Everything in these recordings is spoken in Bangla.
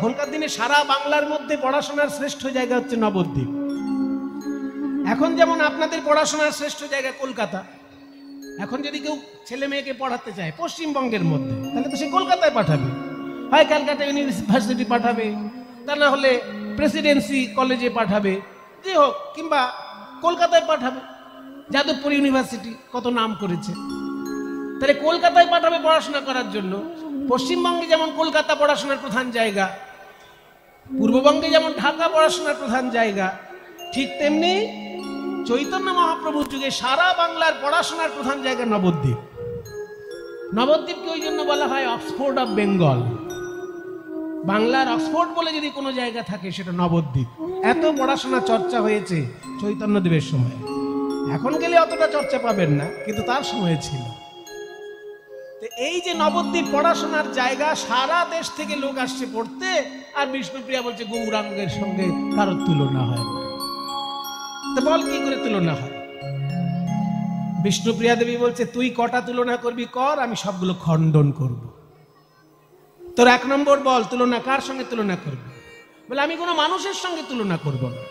তখনকার দিনে সারা বাংলার মধ্যে পড়াশোনার শ্রেষ্ঠ জায়গা হচ্ছে নবদ্বীপ। এখন যেমন আপনাদের পড়াশোনার শ্রেষ্ঠ জায়গা কলকাতা। এখন যদি কেউ ছেলে মেয়েকে পড়াতে চায় পশ্চিমবঙ্গের মধ্যে, তাহলে তো সে কলকাতায় পাঠাবে, হয় ক্যালকাটা ইউনিভার্সিটি পাঠাবে, তা না হলে প্রেসিডেন্সি কলেজে পাঠাবে, যে হোক, কিংবা কলকাতায় পাঠাবে। যাদবপুর ইউনিভার্সিটি কত নাম করেছে, তাহলে কলকাতায় পাঠাবে পড়াশোনা করার জন্য। পশ্চিমবঙ্গে যেমন কলকাতা পড়াশোনার প্রধান জায়গা, পূর্ববঙ্গে যেমন ঢাকা পড়াশোনার প্রধান জায়গা, ঠিক তেমনি চৈতন্য মহাপ্রভুর যুগে সারা বাংলার পড়াশোনার প্রধান জায়গা নবদ্বীপ। নবদ্বীপকে ওই জন্য বলা হয় অক্সফোর্ড অফ বেঙ্গল। বাংলার অক্সফোর্ড বলে যদি কোনো জায়গা থাকে সেটা নবদ্বীপ। এত পড়াশোনা চর্চা হয়েছে চৈতন্যদেবের সময়। এখন গেলে অতটা চর্চা পাবেন না, কিন্তু তার সময় ছিল। এই যে নবদ্বীপ পড়াশোনার জায়গা, সারা দেশ থেকে লোক আসছে পড়তে। আর বিষ্ণুপ্রিয়া বলছে গৌরাঙ্গের সঙ্গে কারোর তুলনা হয় না। তো বল কি করে তুলনা হয়? বিষ্ণুপ্রিয়া দেবী বলছে তুই কটা তুলনা করবি কর, আমি সবগুলো খণ্ডন করব। তোর 1 নম্বর বল, তুলনা কার সঙ্গে তুলনা করবি? বলে আমি কোনো মানুষের সঙ্গে তুলনা করব না,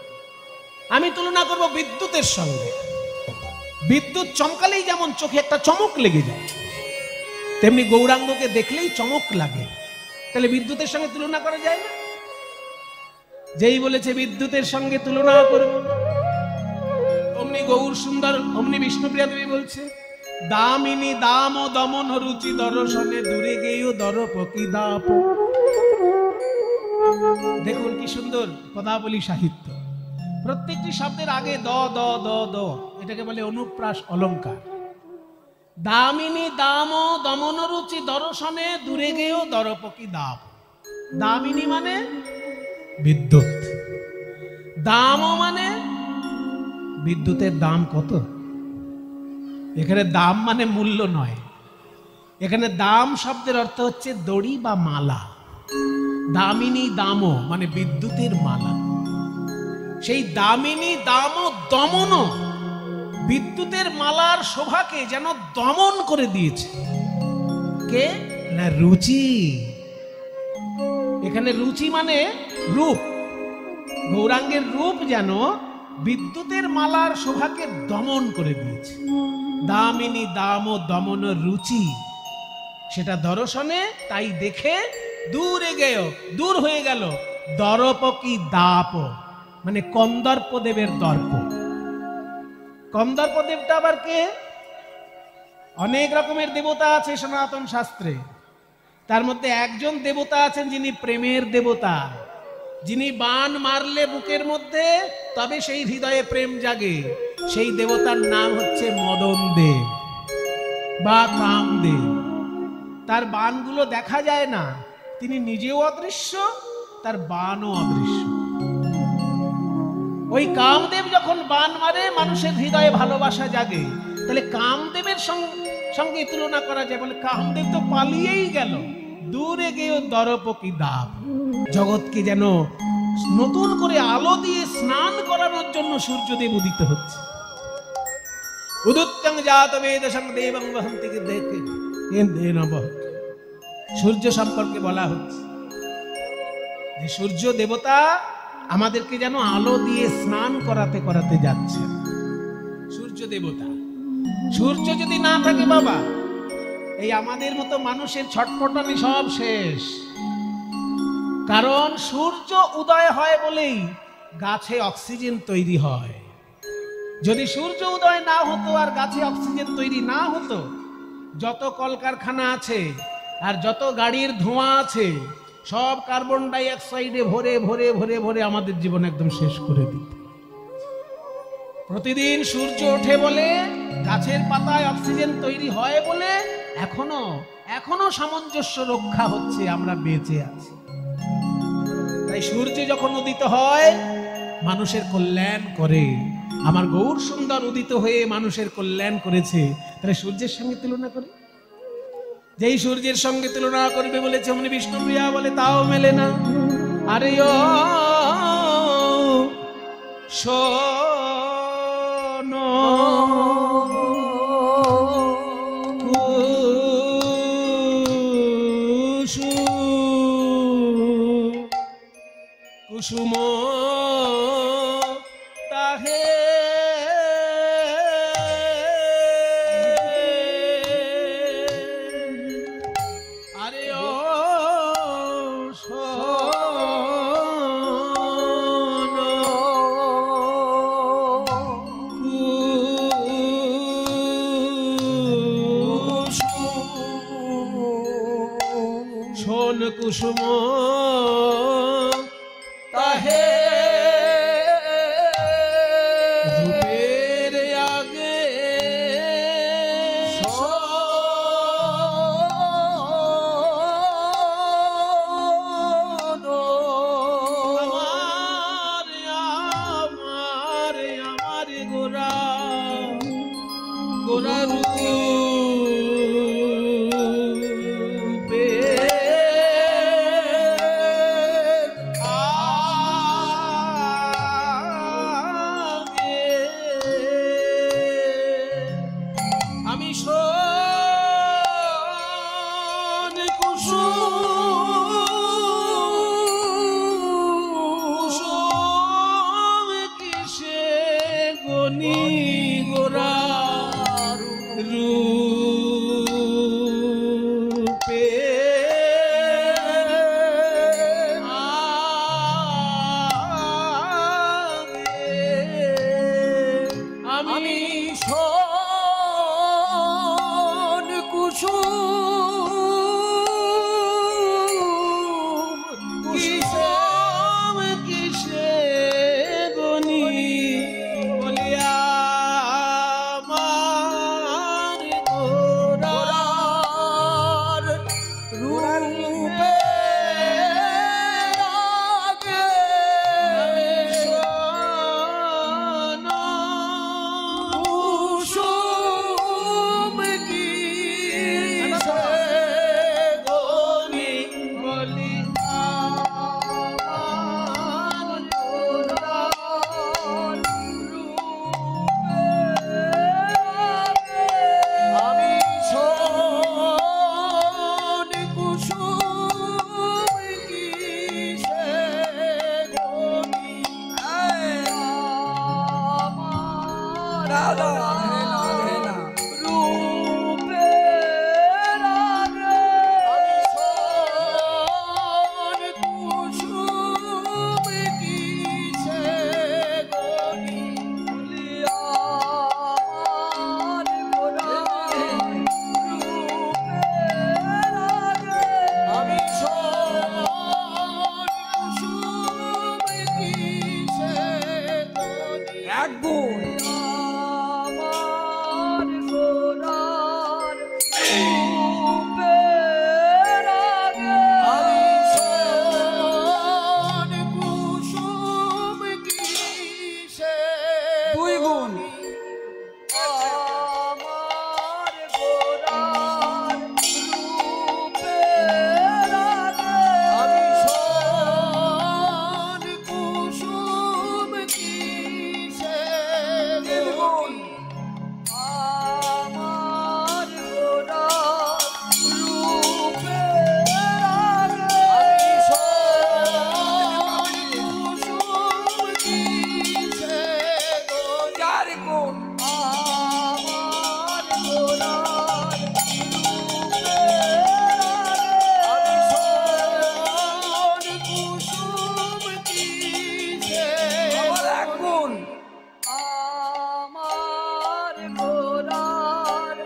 আমি তুলনা করব বিদ্যুতের সঙ্গে। বিদ্যুৎ চমকালেই যেমন চোখে একটা চমক লেগে যায়, তেমনি গৌরাঙ্গকে দেখলেই চমক লাগে। তাহলে বিদ্যুতের সঙ্গে তুলনা করা যায় না? যেই বলেছে বিদ্যুতের সঙ্গে তুলনা করব, অমনি গৌর সুন্দর, অমনি বিষ্ণুপ্রিয়া দেবী বলছে দামিনী দাম ও দমন রুচি দর্শনে দূরে গেও দরপকি দাপ। দেখুন কি সুন্দর পদাবলী সাহিত্য। প্রত্যেকটি শব্দের আগে দ দ দ দ, এটাকে বলে অনুপ্রাস অলঙ্কার। দামিনী দাম দমন রুচি দর্শনে দূরে গেও দরপকি দাপ। দামিনী মানে বিদ্যুৎ, দাম মানে বিদ্যুতের দাম কত। এখানে দাম মানে মূল্য নয়, এখানে দাম শব্দের অর্থ হচ্ছে দড়ি বা মালা। দামিনী দাম মানে বিদ্যুতের মালা। সেই দামিনী দাম দমন, বিদ্যুতের মালার শোভাকে যেন দমন করে দিয়েছে কে না রুচি। এখানে রুচি মানে রূপ, গৌরাঙ্গের রূপ যেন বিদ্যুতের মালার শোভাকে দমন করে দিয়েছে। দামিনী দাম দমন রুচি, সেটা দর্শনে, তাই দেখে দূরে গেও, দূর হয়ে গেল দরপকি দাপ, মানে কন্দর্পদেবের দর্প। কন্দর্পদেবটা আবার কে? অনেক রকমের দেবতা আছে সনাতন শাস্ত্রে, তার মধ্যে একজন দেবতা আছেন যিনি প্রেমের দেবতা, যিনি বাণ মারলে বুকের মধ্যে তবে সেই হৃদয়ে প্রেম জাগে। সেই দেবতার নাম হচ্ছে মদন দেব বা কামদেব। তার বাণগুলো দেখা যায় না, তিনি নিজেও অদৃশ্য, তার বাণও অদৃশ্য। ওই কামদেব যখন বাণ মারে মানুষের হৃদয়ে ভালোবাসা জাগে। তাহলে কামদেবের সঙ্গে তুলনা করা যায়? বলে কামদেব তো পালিয়েই গেল, দূরে গিয়ে দরপকি দাব। জগৎকে যেন নতুন করে আলো দিয়ে স্নান করানোর জন্য সূর্যদেব উদিত হচ্ছে। উদুত্তং জাত বেদসং দেবং বহন্তি দেখে সূর্য সম্পর্কে বলা হচ্ছে যে সূর্য দেবতা আমাদেরকে যেন আলো দিয়ে স্নান করাতে করাতে যাচ্ছে। সূর্য দেবতা, সূর্য যদি না থাকে বাবা, এই আমাদের মতো মানুষের ছটফটানি সব শেষ। কারণ সূর্য উদয় হয় বলেই গাছে অক্সিজেন তৈরি হয়। যদি সূর্য উদয় না হতো আর গাছে অক্সিজেন তৈরি না হতো, যত কলকারখানা আছে আর যত গাড়ির ধোঁয়া আছে সব কার্বন ডাই অক্সাইডে ভরে ভরে ভরে ভরে আমাদের জীবন একদম শেষ করে দিত। প্রতিদিন সূর্য ওঠে বলে, গাছের পাতায় অক্সিজেন তৈরি হয় বলে এখনো সামঞ্জস্য রক্ষা হচ্ছে, আমরা বেঁচে আছি। তাই সূর্য যখন উদিত হয় মানুষের কল্যাণ করে। আমার গৌর সুন্দর উদিত হয়ে মানুষের কল্যাণ করেছে, তাহলে সূর্যের সঙ্গে তুলনা করে? যেই সূর্যের সঙ্গে তুলনা করবে বলেছে অমনি বিষ্ণুপ্রিয়া বলে তাও মেলে না। আরে ও শোনো কুসুম তাহে আরে ও শোন কুসুম তাহে রূপের আগে আমার গোরা গোরা রূপে আমি শোন কুসুম কিসে গনি গোরা রূপে আমি শোন কুসুম কিসম কিসে গনি বলিয়া আমার গোরার রূপে আগে শোন কুসুম কিসে গনি বলিয়া আমার গোরার আমি শোন কুসুম কিসে গনি আমার রূপের আগে আমি শোন কুসুম কিসে গনি বলিয়া আমার গোরার রূপের আগে আমি শোন কুসুম কিসে গনি এক গুণ আমার গোরার রূপের আগে আমি শোন কুসুম কিসে দুই গুণ আমার গোরার রূপের আগে আমি শোন কুসুম কিসে গুণ আমার গোরার রূপের আগে আমি শোন কুসুম কিসে চার গুণ আমার গোরার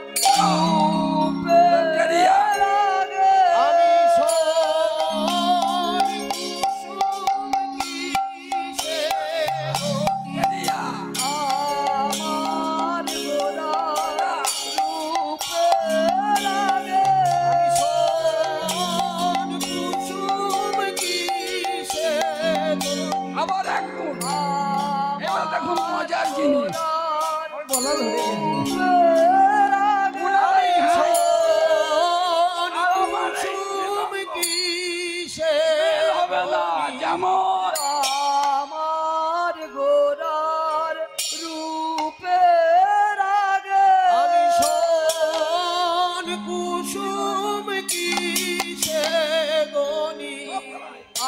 আমার গোরার রূপের আগে আমি শোন কুসুম কিসে গনি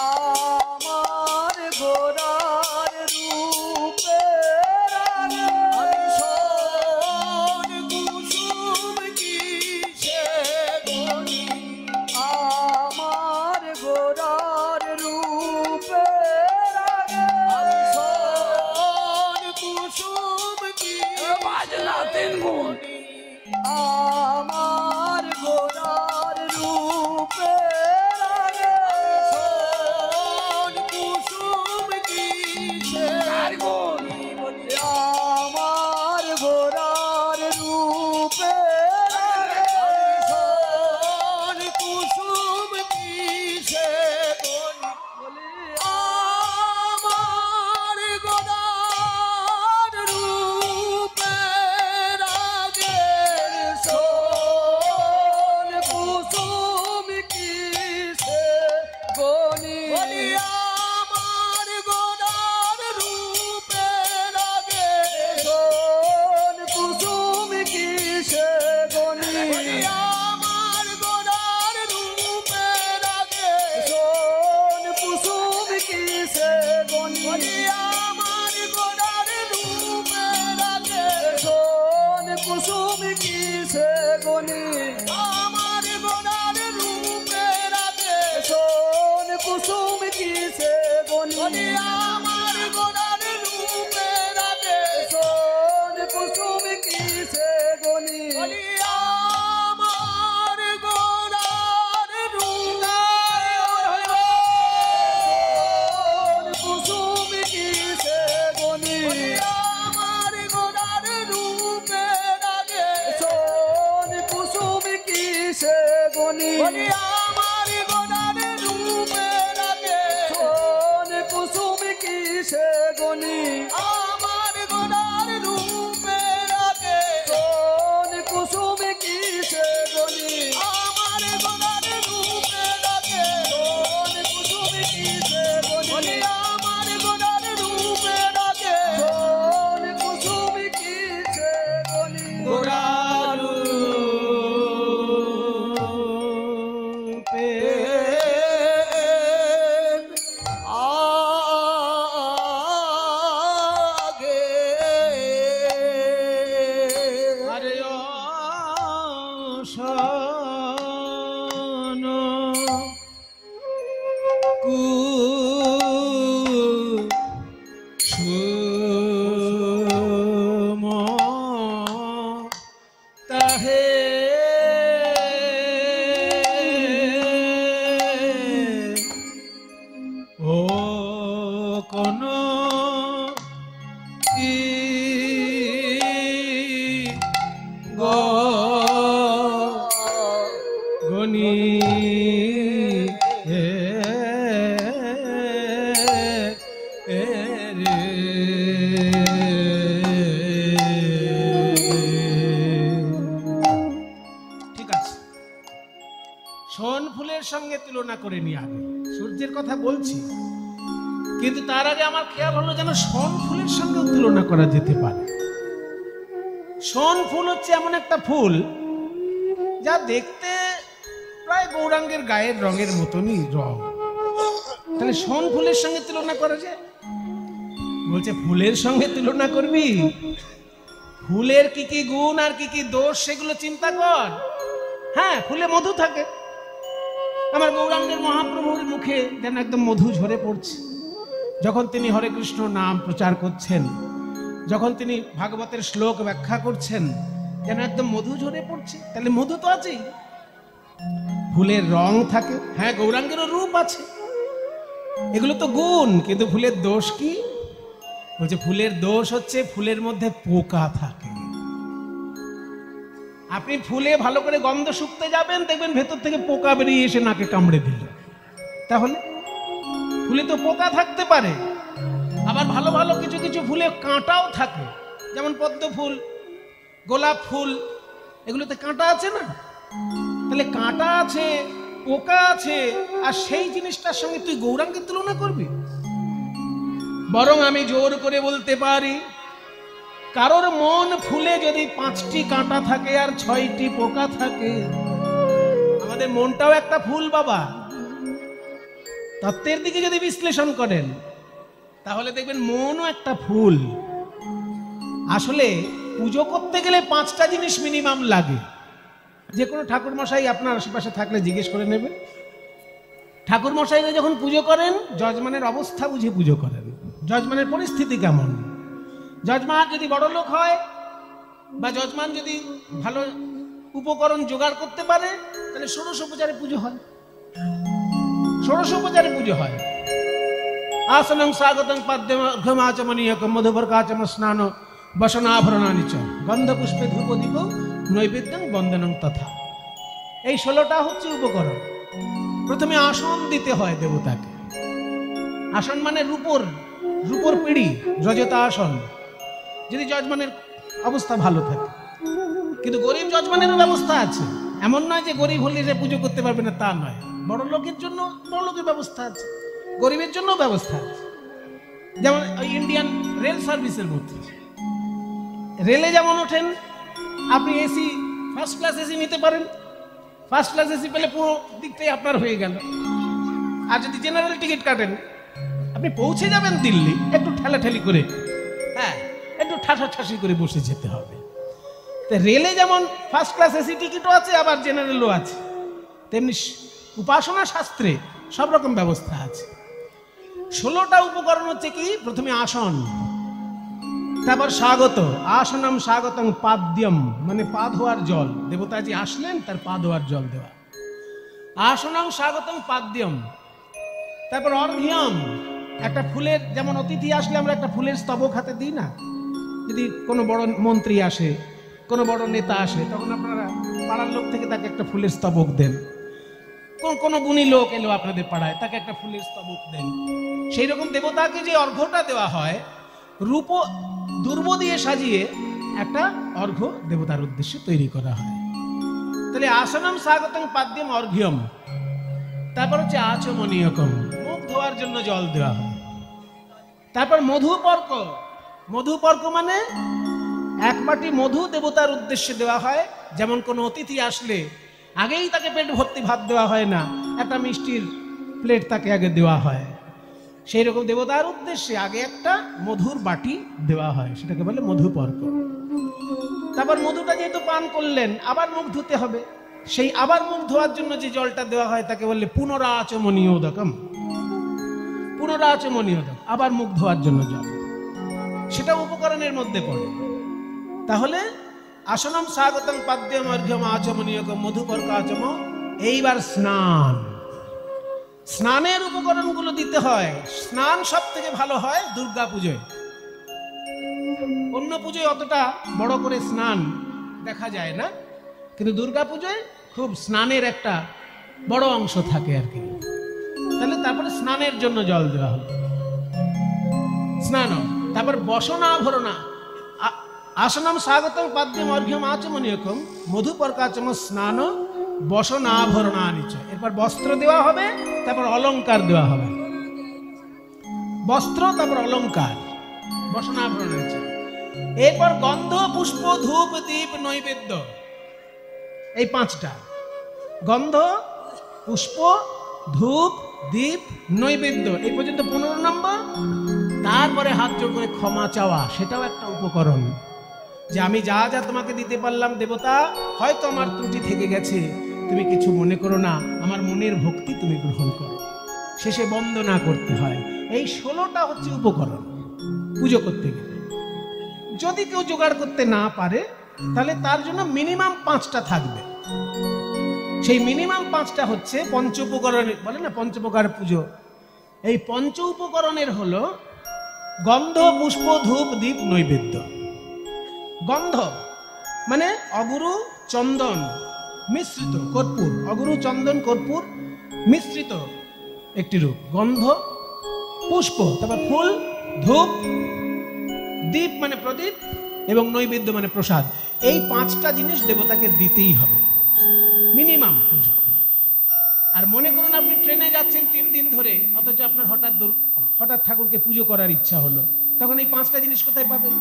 আমার বলি আমার গোড়ার রূপের আগে শোন কুসুম কিসে গনি আমার গোড়ার রূপের আগে শোন কুসুম কিসে গনি বলি আমার গোড়ার রূপের আগে শোন কুসুম কিসে গনি বলি আমার গোড়ার রূপের কুসুম কিসে গনি আমার গোড়ার রূপের আগে শোন কুসুম কিসে গনি বলি আমার গোড়ার রূপের আগে শোন কুসুম কিসে গনি আমার গোড়ার রূপের আগে শোন কুসুম কিসে গনি আমার গোড়ার রূপের আগে শোন কুসুম কিসে গনি বলি আমার গোড়ার রূপের আগে শোন কুসুম কিসে গনি গোড়ারু পে আগে আরে ও শোন কুসুম তাহে ও কোন কি গনি রে ঠিক আছে, শোন ফুলের সঙ্গে তুলনা করে নিয়ে আগে সূর্যের কথা বলছি, কিন্তু তার আগে আমার খেয়াল হলো যেন শোন ফুলের সঙ্গে তুলনা করা যেতে পারে। শোন ফুল হচ্ছে এমন একটা ফুল যা দেখতে প্রায় গৌরাঙ্গের গায়ের রঙের মতনই রং, তাহলে শোন ফুলের সঙ্গে তুলনা করা যায়? বলছে ফুলের সঙ্গে তুলনা করবি, ফুলের কি কি গুণ আর কি কি দোষ সেগুলো চিন্তা কর। হ্যাঁ, ফুলে মধু থাকে, আমার গৌরাঙ্গের মহাপ্রভুর মুখে যেন একদম মধু ঝরে পড়ছে যখন তিনি হরে কৃষ্ণ নাম প্রচার করছেন, যখন তিনি ভাগবতের শ্লোক ব্যাখ্যা করছেন, যেন একদম মধু ঝরে পড়ছে। তাহলে মধু তো আছেই, ফুলের রং থাকে, হ্যাঁ গৌরাঙ্গেরও রূপ আছে, এগুলো তো গুণ। কিন্তু ফুলের দোষ কি? বলছে ফুলের দোষ হচ্ছে ফুলের মধ্যে পোকা থাকে। আপনি ফুলে ভালো করে গন্ধ শুকতে যাবেন, দেখবেন ভেতর থেকে পোকা বেরিয়ে এসে নাকে কামড়ে দিল। তাহলে ফুলে তো পোকা থাকতে পারে, আবার ভালো ভালো কিছু কিছু ফুলে কাঁটাও থাকে, যেমন পদ্ম ফুল, গোলাপ ফুল, এগুলোতে কাঁটা আছে না? তাহলে কাঁটা আছে, পোকা আছে, আর সেই জিনিসটার সঙ্গে তুই গৌরাঙ্গের তুলনা করবি? বরং আমি জোর করে বলতে পারি, কারোর মন ফুলে যদি 5টি কাঁটা থাকে আর 6টি পোকা থাকে, আমাদের মনটাও একটা ফুল বাবা। তত্ত্বের দিকে যদি বিশ্লেষণ করেন তাহলে দেখবেন মনও একটা ফুল। আসলে পুজো করতে গেলে 5টা জিনিস মিনিমাম লাগে। যে কোনো ঠাকুর মশাই আপনার আশেপাশে থাকলে জিজ্ঞেস করে নেবেন। ঠাকুর মশাইরা যখন পুজো করেন, যজমানের অবস্থা বুঝে পুজো করেন, যজমানের পরিস্থিতি কেমন। যজমান যদি বড় লোক হয় বা যজমান যদি ভালো উপকরণ জোগাড় করতে পারে, তাহলে ষোড়শোপচারে পুজো হয়, ষোড়শোপচারে পুজো হয়। আসনং স্বাগতং পাদ্যমাচমনীয়কম মধুবর্কাচম স্নান বসনাভরণানি চ গন্ধ পুষ্পে ধূপ দীপ নৈবেদ্যং বন্দনং তথা। এই 16টা হচ্ছে উপকরণ। প্রথমে আসন দিতে হয় দেবতাকে। আসন মানে রূপর পিঁড়ি, রজতা আসন, যদি যজমানের অবস্থা ভালো থাকে। কিন্তু গরিব যজমানেরও ব্যবস্থা আছে, এমন নয় যে গরিব হলে সে পুজো করতে পারবে না, তা নয়। বড় লোকের জন্য বড় লোকের ব্যবস্থা আছে, গরিবের জন্য ব্যবস্থা আছে। যেমন ইন্ডিয়ান রেল সার্ভিসের মধ্যে, রেলে যেমন ওঠেন আপনি এসি, ফার্স্ট ক্লাস এসি নিতে পারেন, ফার্স্ট ক্লাস এসি পেলে পুরো দিকটাই আপনার হয়ে গেল। আর যদি জেনারেল টিকিট কাটেন, আপনি পৌঁছে যাবেন দিল্লি, একটু ঠেলাঠেলি করে, হ্যাঁ, একটু ঠাসাঠাসি করে বসে যেতে হবে। রেলে যেমন ফার্স্ট ক্লাস এসি টিকিটও আছে, আবার জেনারেলও আছে, তেমনি উপাসনা শাস্ত্রে সব রকম ব্যবস্থা আছে। 16টা উপকরণ হচ্ছে কি? প্রথমে আসন, তারপর স্বাগত, আসনম স্বাগতং পাদ্যম, মানে পা ধোয়ার জল, দেবতাজি আসলেন তার পা ধোয়ার জল দেওয়া, আসনম স্বাগতং পাদ্যম। তারপর অর্ঘ্যম, একটা ফুলের, যেমন অতিথি আসলে আমরা একটা ফুলের স্তবক হাতে দিই না, যদি কোনো বড় মন্ত্রী আসে, কোনো বড় নেতা আসে, তখন আপনারা পাড়ার লোক থেকে তাকে একটা ফুলের স্তবক দেন। কোনো গুণী লোক এলো আপনাদের পাড়ায়, তাকে একটা ফুলের স্তবক দেন। সেই রকম দেবতাকে যে অর্ঘ্যটা দেওয়া হয়, রূপ দুর্ব দিয়ে সাজিয়ে একটা অর্ঘ্য দেবতার উদ্দেশ্যে তৈরি করা হয়। তাহলে আসনম স্বাগতং পাদ্যম অর্ঘ্যম। তারপর হচ্ছে আচমনীয়কম, মুখ ধোয়ার জন্য জল দেওয়া হয়। তারপর মধুপর্ক, মধুপর্ক মানে এক বাটি মধু দেবতার উদ্দেশ্যে দেওয়া হয়। যেমন কোনো অতিথি আসলে আগেই তাকে পেট ভর্তি ভাত দেওয়া হয় না, একটা মিষ্টির প্লেট তাকে আগে দেওয়া হয়, সেই রকম দেবতার উদ্দেশ্যে আগে একটা মধুর বাটি দেওয়া হয়, সেটাকে বলে মধুপর্ক। তারপর মধুটা যেহেতু পান করলেন, আবার মুখ ধুতে হবে, সেই আবার মুখ ধোয়ার জন্য যে জলটা দেওয়া হয় তাকে বললে পুনরাচমনীয়োদকম, পুনরাচমনীয়োদক, আবার মুখ ধোয়ার জন্য জল, সেটা উপকরণের মধ্যে পড়ে। তাহলে আসনম স্বাগতং পাদ্যম অর্ঘ্যম আচমনীয়কম মধুপর্ক আচম। এইবার স্নান, স্নানের উপকরণগুলো দিতে হয়। স্নান সব থেকে ভালো হয় দুর্গা পুজোয়, অন্য পুজোয় অতটা বড় করে স্নান দেখা যায় না, কিন্তু দুর্গা পুজোয় খুব স্নানের একটা বড় অংশ থাকে আর কি। তাহলে তারপরে স্নানের জন্য জল দেওয়া হলো, স্নান। তারপর বসনাভরণা, আসনম স্বাগতং পাদ্যম অর্ঘ্যম আচমনীয়কম মধুপর্কাচম স্নান বসনাভরণানিচ। এরপর বস্ত্র দেওয়া হবে, তারপর অলংকার দেওয়া হবে, বস্ত্র তারপর অলংকার, বসনাভরণানিচ। এরপর গন্ধ পুষ্প ধূপ দীপ নৈবেদ্য, এই 5টা, গন্ধ পুষ্প ধূপ দীপ নৈবেদ্য, এই পর্যন্ত 15 নম্বর। তারপরে হাত জোড় করে ক্ষমা চাওয়া, সেটাও একটা উপকরণ, যে আমি যা যা তোমাকে দিতে পারলাম দেবতা, হয়তো আমার ত্রুটি থেকে গেছে, তুমি কিছু মনে করো না, আমার মনের ভক্তি তুমি গ্রহণ করো। শেষে বন্দনা করতে হয়। এই 16টা হচ্ছে উপকরণ পুজো করতে গেলে। যদি কেউ জোগাড় করতে না পারে, তাহলে তার জন্য মিনিমাম 5টা থাকবে। সেই মিনিমাম 5টা হচ্ছে পঞ্চ উপকরণ, বলে না পঞ্চপ্রকার পুজো। এই পঞ্চ উপকরণের হলো গন্ধ পুষ্প ধূপ দীপ নৈবেদ্য। গন্ধ মানে অগুরু চন্দন মিশ্রিত কর্পূর, অগুরু চন্দন কর্পূর মিশ্রিত একটি রূপ গন্ধ। পুষ্প, তারপর ফুল, ধূপ, দীপ মানে প্রদীপ, এবং নৈবেদ্য মানে প্রসাদ। এই 5টা জিনিস দেবতাকে দিতেই হবে মিনিমাম পুজো। আর মনে করুন আপনি ট্রেনে যাচ্ছেন 3 দিন ধরে, অথচ আপনার হঠাৎ ঠাকুরকে পুজো করার ইচ্ছা হলো, তখন এই 5টা জিনিস কোথায় পাবেন?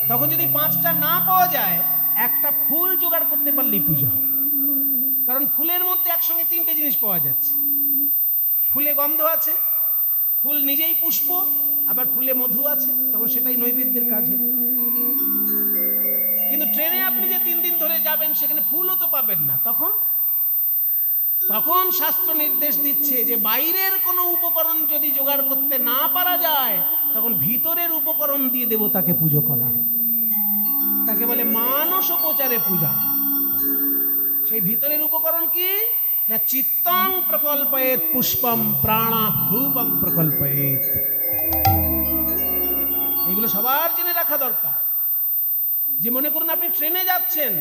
তখন যদি 5টা না পাওয়া যায়, একটা ফুল জোগাড় করতে পারলেই পুজো হবে। কারণ ফুলের মধ্যে একসঙ্গে 3টে জিনিস পাওয়া যাচ্ছে, ফুলে গন্ধ আছে, ফুল নিজেই পুষ্প, আবার ফুলে মধু আছে, তখন সেটাই নৈবেদ্যের কাজ হবে। কিন্তু ট্রেনে আপনি যে 3 দিন ধরে যাবেন, সেখানে ফুলও তো পাবেন না। তখন শাস্ত্র নির্দেশ দিচ্ছে যে বাইরের কোনো উপকরণ যদি জোগাড় করতে না পারা যায়, তখন ভিতরের উপকরণ দিয়ে দেবতাকে পুজো করা হয়। তাকে বলে মানসোপচারে পূজা। সেই ভিতরের উপকরণ কি না? চিত্তং প্রকল্পয়েত পুষ্পম প্রাণা ধূপম প্রকল্পয়েত। এগুলো সবার জেনে রাখা দরকার। যে মনে করুন আপনি ট্রেনে যাচ্ছেন,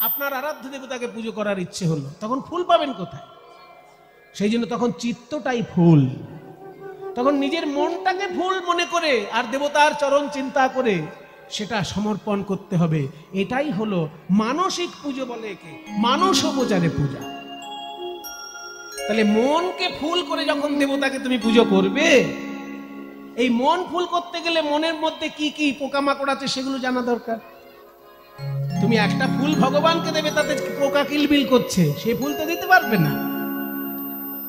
আপনার আরাধ্য দেবতাকে পুজো করার ইচ্ছে হলো, তখন ফুল পাবেন কোথায়? সেই জন্য তখন চিত্তটাই ফুল, তখন নিজের মনটাকে ফুল মনে করে আর দেবতার চরণ চিন্তা করে সেটা সমর্পণ করতে হবে। এটাই হলো মানসিক পুজো, বলে একে মানসোপচারে পূজা। তাহলে মনকে ফুল করে যখন দেবতাকে তুমি পুজো করবে, এই মন ফুল করতে গেলে মনের মধ্যে কি কি পোকামাকড় আছে সেগুলো জানা দরকার। তুমি একটা ফুল ভগবানকে দেবে, তাতে পোকা কিলবিল করছে, সেই ফুল তো দিতে পারবে না।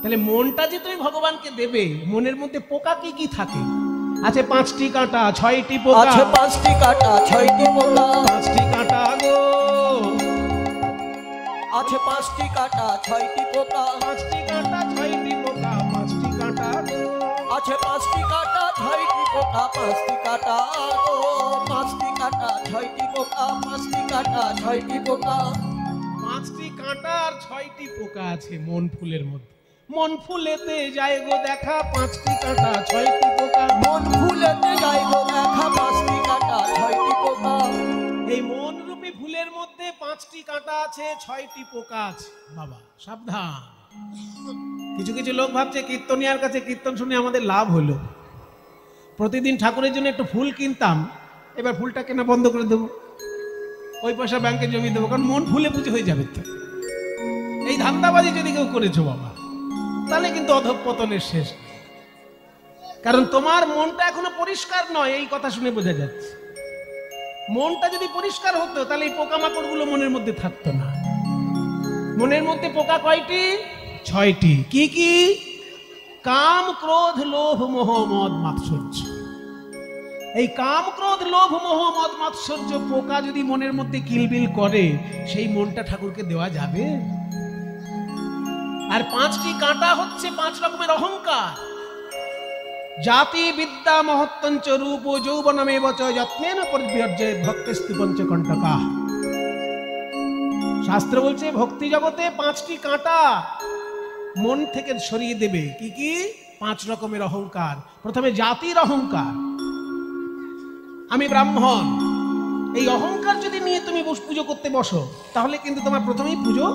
তাহলে মনটা যে তুমি ভগবানকে দেবে, মনের মধ্যে পোকা কি কি থাকে? আছে 5টি কাঁটা 6টি পোকা। আছে 5টি কাঁটা 6টি পোকা। 5টি কাঁটা গো, আছে 5টি কাঁটা 6টি পোকা। 5টি কাঁটা 6টি পোকা, 5টি কাঁটা গো। আছে 5টি কাঁটা 6টি পোকা। 5টি কাঁটা গো, 5টি কাঁটা 6টি পোকা। 5টি কাঁটা 6টি পোকা। 5টি কাঁটা আর 6টি পোকা আছে মন ফুলের মধ্যে। মন ফুলেতে যায় গো দেখা 5টি কাঁটা 6টি পোকা। মন ফুলেতে যায় গো দেখা 5টি কাঁটা 6টি পোকা। এই মন রূপী ফুলের মধ্যে 5টি কাঁটা আছে, 6টি পোকা আছে। বাবা সাবধান। কিছু কিছু লোক ভাবছে কীর্তনিয়ার কাছে কীর্তন শুনে আমাদের লাভ হলো, প্রতিদিন ঠাকুরের জন্য একটু ফুল কিনতাম, এবার ফুলটা কেনা বন্ধ করে দেবো, ওই পয়সা ব্যাংকে জমিয়ে দেবো, কারণ মন ফুলে পুজো হয়ে যাবে। তো এই ধান্দাবাজি যদি কেউ করেছো বাবা, তাহলে কিন্তু অধঃপতনের শেষ। কারণ তোমার মনটা এখনো পরিষ্কার নয়, এই কথা শুনে বোঝা যাচ্ছে। মনটা যদি পরিষ্কার হতো তাহলে এই পোকামাকড় গুলো মনের মধ্যে থাকতো না। মনের মধ্যে পোকা কয়টি? 6টি। কি কি? কাম, ক্রোধ, লোভ, মোহ, মদ, মাৎসর্য। এই কাম, ক্রোধ, লোভ, মোহ, মদ, মাৎসর্য পোকা যদি মনের মধ্যে কিলবিল করে, সেই মনটা ঠাকুরকে দেওয়া যাবে? আর 5টি কাঁটা হচ্ছে 5 রকমের অহংকার। জাতি, বিদ্যা, মহত্তঞ্চ, রূপ, যৌবনমেব চ যত্নেন পরিবর্জয়েৎ ভক্তেস্তু পঞ্চকণ্টকাঃ। শাস্ত্র বলছে ভক্তি জগতে 5টি কাঁটা মন থেকে সরিয়ে দেবে। কি কি? 5 রকমের অহংকার। প্রথমে জাতির অহংকার, আমি ব্রাহ্মণ। এই অহংকার যদি নিয়ে তুমি পুজো করতে বসো, তাহলে কিন্তু তোমার প্রথমেই পুজো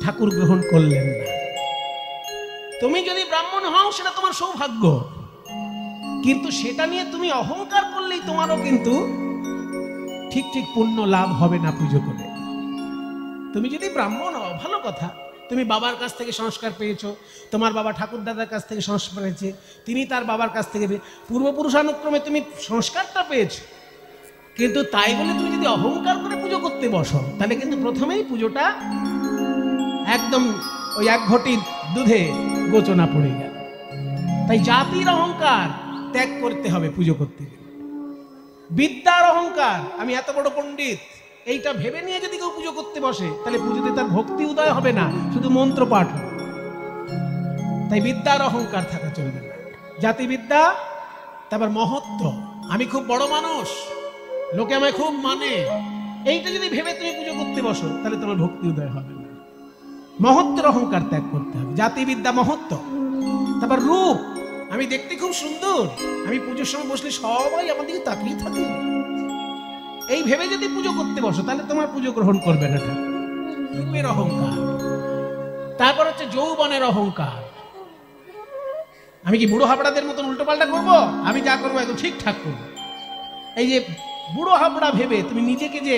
ঠাকুর গ্রহণ করলেন না। তুমি যদি ব্রাহ্মণ হও সেটা তোমার সৌভাগ্য, কিন্তু সেটা নিয়ে তুমি অহংকার করলেই তোমারও কিন্তু ঠিক ঠিক পুণ্য লাভ হবে না পুজো করে। তুমি যদি ব্রাহ্মণ হও ভালো কথা, তুমি বাবার কাছ থেকে সংস্কার পেয়েছো, তোমার বাবা ঠাকুর দাদার কাছ থেকে সংস্কার পেয়েছে, তিনি তার বাবার কাছ থেকে পূর্বপুরুষানুক্রমে তুমি সংস্কারটা পেয়েছো। কিন্তু তাই বলে তুমি যদি অহংকার করে পুজো করতে বসো, তাহলে কিন্তু প্রথমেই পুজোটা একদম ওই 1 ঘটি দুধে গোচনা পড়ে গেল। তাই জাতির অহংকার ত্যাগ করতে হবে পুজো করতে গেলে। বিদ্যার অহংকার, আমি এত বড় পণ্ডিত, এইটা ভেবে নিয়ে যদি কেউ পুজো করতে বসে, তাহলে পুজোতে তার ভক্তি উদয় হবে না, শুধু মন্ত্র পাঠ হবে। তাই বিদ্যার অহংকার থাকা চলবে না। জাতি বিদ্যা, তারপর মহত্ব, আমি খুব বড় মানুষ, লোকে আমায় খুব মানে, এইটা যদি ভেবে তুমি পুজো করতে বসো, তাহলে তোমার ভক্তি উদয় হবে না। মহত্বের অহংকার ত্যাগ করতে হবে। জাতি বিদ্যা মহত্ব। তারপর রূপ, আমি দেখতে খুব সুন্দর, আমি পুজোর সময় বসলে সবাই আমার দিকে তাকিয়ে থাকে, এই ভেবে যদি পুজো করতে বসো, তাহলে তোমার পুজো গ্রহণ করবে না ঠাকুর। রূপের অহংকার। তারপর হচ্ছে যৌবনের অহংকার, আমি কি বুড়ো হাবড়াদের মতন উল্টো পাল্টা করবো, আমি যা করবো একদম ঠিকঠাক করবো। এই যে বুড়ো হাবড়া ভেবে তুমি নিজেকে যে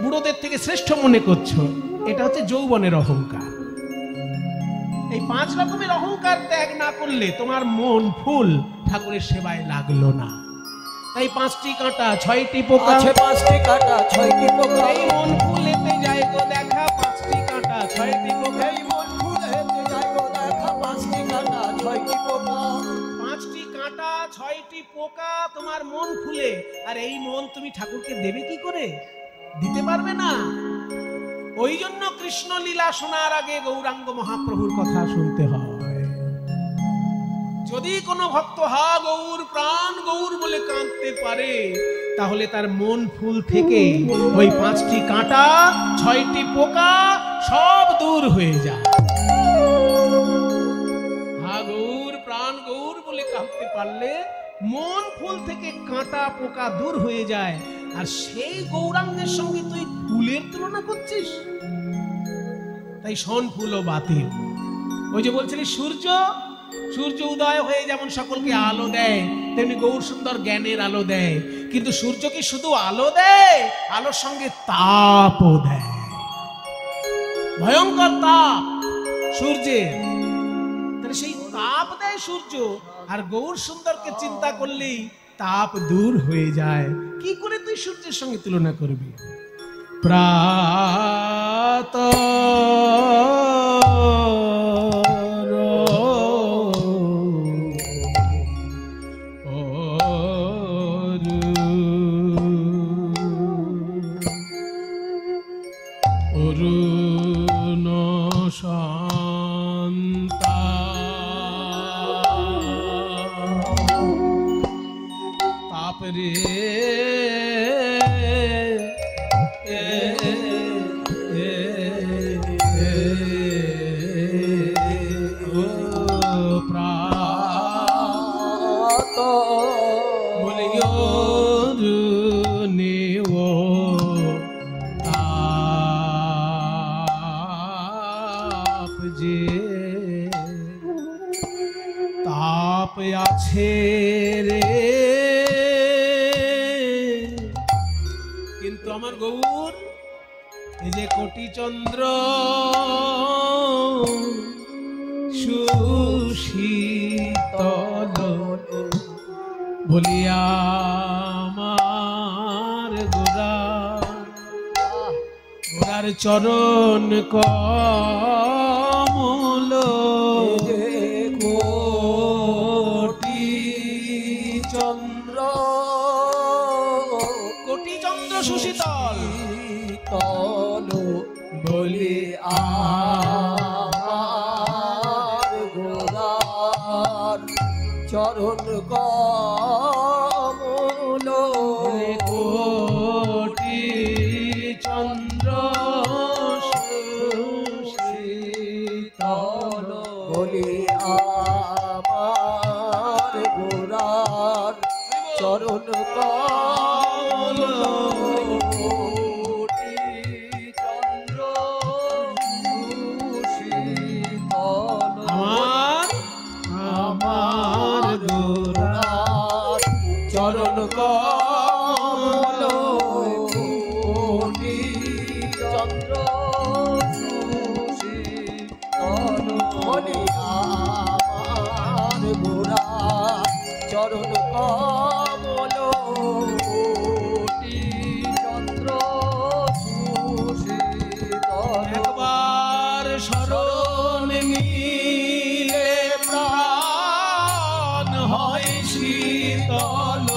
বুড়োদের থেকে শ্রেষ্ঠ মনে করছো, এটা হচ্ছে যৌবনের অহংকার। এই 5 রকমের অহংকার ত্যাগ না করলে তোমার মন ফুল ঠাকুরের সেবায় লাগলো না। তাই 5টি কাঁটা 6টি পোকা। আছে 5টি কাঁটা 6টি পোকা। এই মন ফুলেতে যায় গো দেখা 5টি কাঁটা 6টি পোকা। এই মন ফুলেতে যায় গো দেখা 5টি কাঁটা 6টি পোকা। 5টি কাঁটা 6টি পোকা তোমার মন ফুলে, আর এই মন তুমি ঠাকুরকে দেবে কি করে? দিতে পারবে না। ওই জন্য কৃষ্ণ লীলা শোনার আগে গৌরাঙ্গ মহাপ্রভুর কথা শুনতে হয়। যদি কোনো ভক্ত হা গৌর প্রাণ গৌর বলে কাঁদতে পারে, তাহলে তার মন ফুল থেকে ওই 5টি কাঁটা 6টি পোকা সব দূর হয়ে যায়। হা গৌর প্রাণ গৌর বলে কাঁদতে পারলে মন ফুল থেকে কাঁটা পোকা দূর হয়ে যায়। আর সেই গৌরাঙ্গের সঙ্গে তুই ফুলের তুলনা করছিস, তাই শোন ফুল ও বাতিল। ওই যে বলছিলি সূর্য উদয় হয়ে যেমন সকলকে আলো দেয়, তেমনি গৌর সুন্দর জ্ঞানের আলো দেয়। কিন্তু সূর্য কি শুধু আলো দেয়? আলোর সঙ্গে তাপও দেয়, ভয়ঙ্কর তাপ সূর্যের। তাহলে সেই তাপ দেয় সূর্য, আর গৌর সুন্দরকে চিন্তা করলেই তাপ দূর হয়ে যায়। কি করে তুই সূর্যের সঙ্গে তুলনা করবি? প্রাতঃ রে ও প্রাত বলিও নিও তাপ যে তাপ আছে রে, কিন্তু আমার গৌর এই যে কোটি চন্দ্র সুশীতল বলিয়া আমার গোরার চরণ কমল যে কোটি চন্দ্র সুশীতল তল বলি আমার গোরার চরণ কমল কোটি চন্দ্র সুশীতল বলি আমার গোরার চরণ কমল কোটি চন্দ্র সুশীতল আমার গোরার চরণ কমল কোটি চন্দ্র সুশীতল বলি আমার গোরার চরণ কমল কোটি চন্দ্র সুশীতল একবার শরণ নিলে প্রাণ হয় শীতল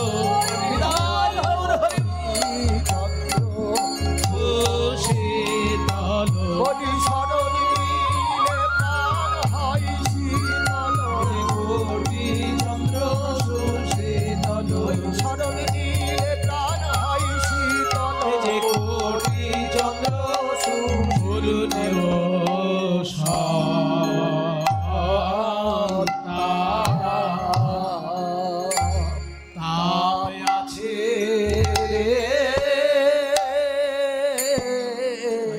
সুশীতল বলি শরণ নিলে প্রাণ হয় শীতল কোটি চন্দ্র সুশীতল শরণ নিলে প্রাণ হয় শীতল যে কোটি চন্দ্র সুরুদেব তাপ আছে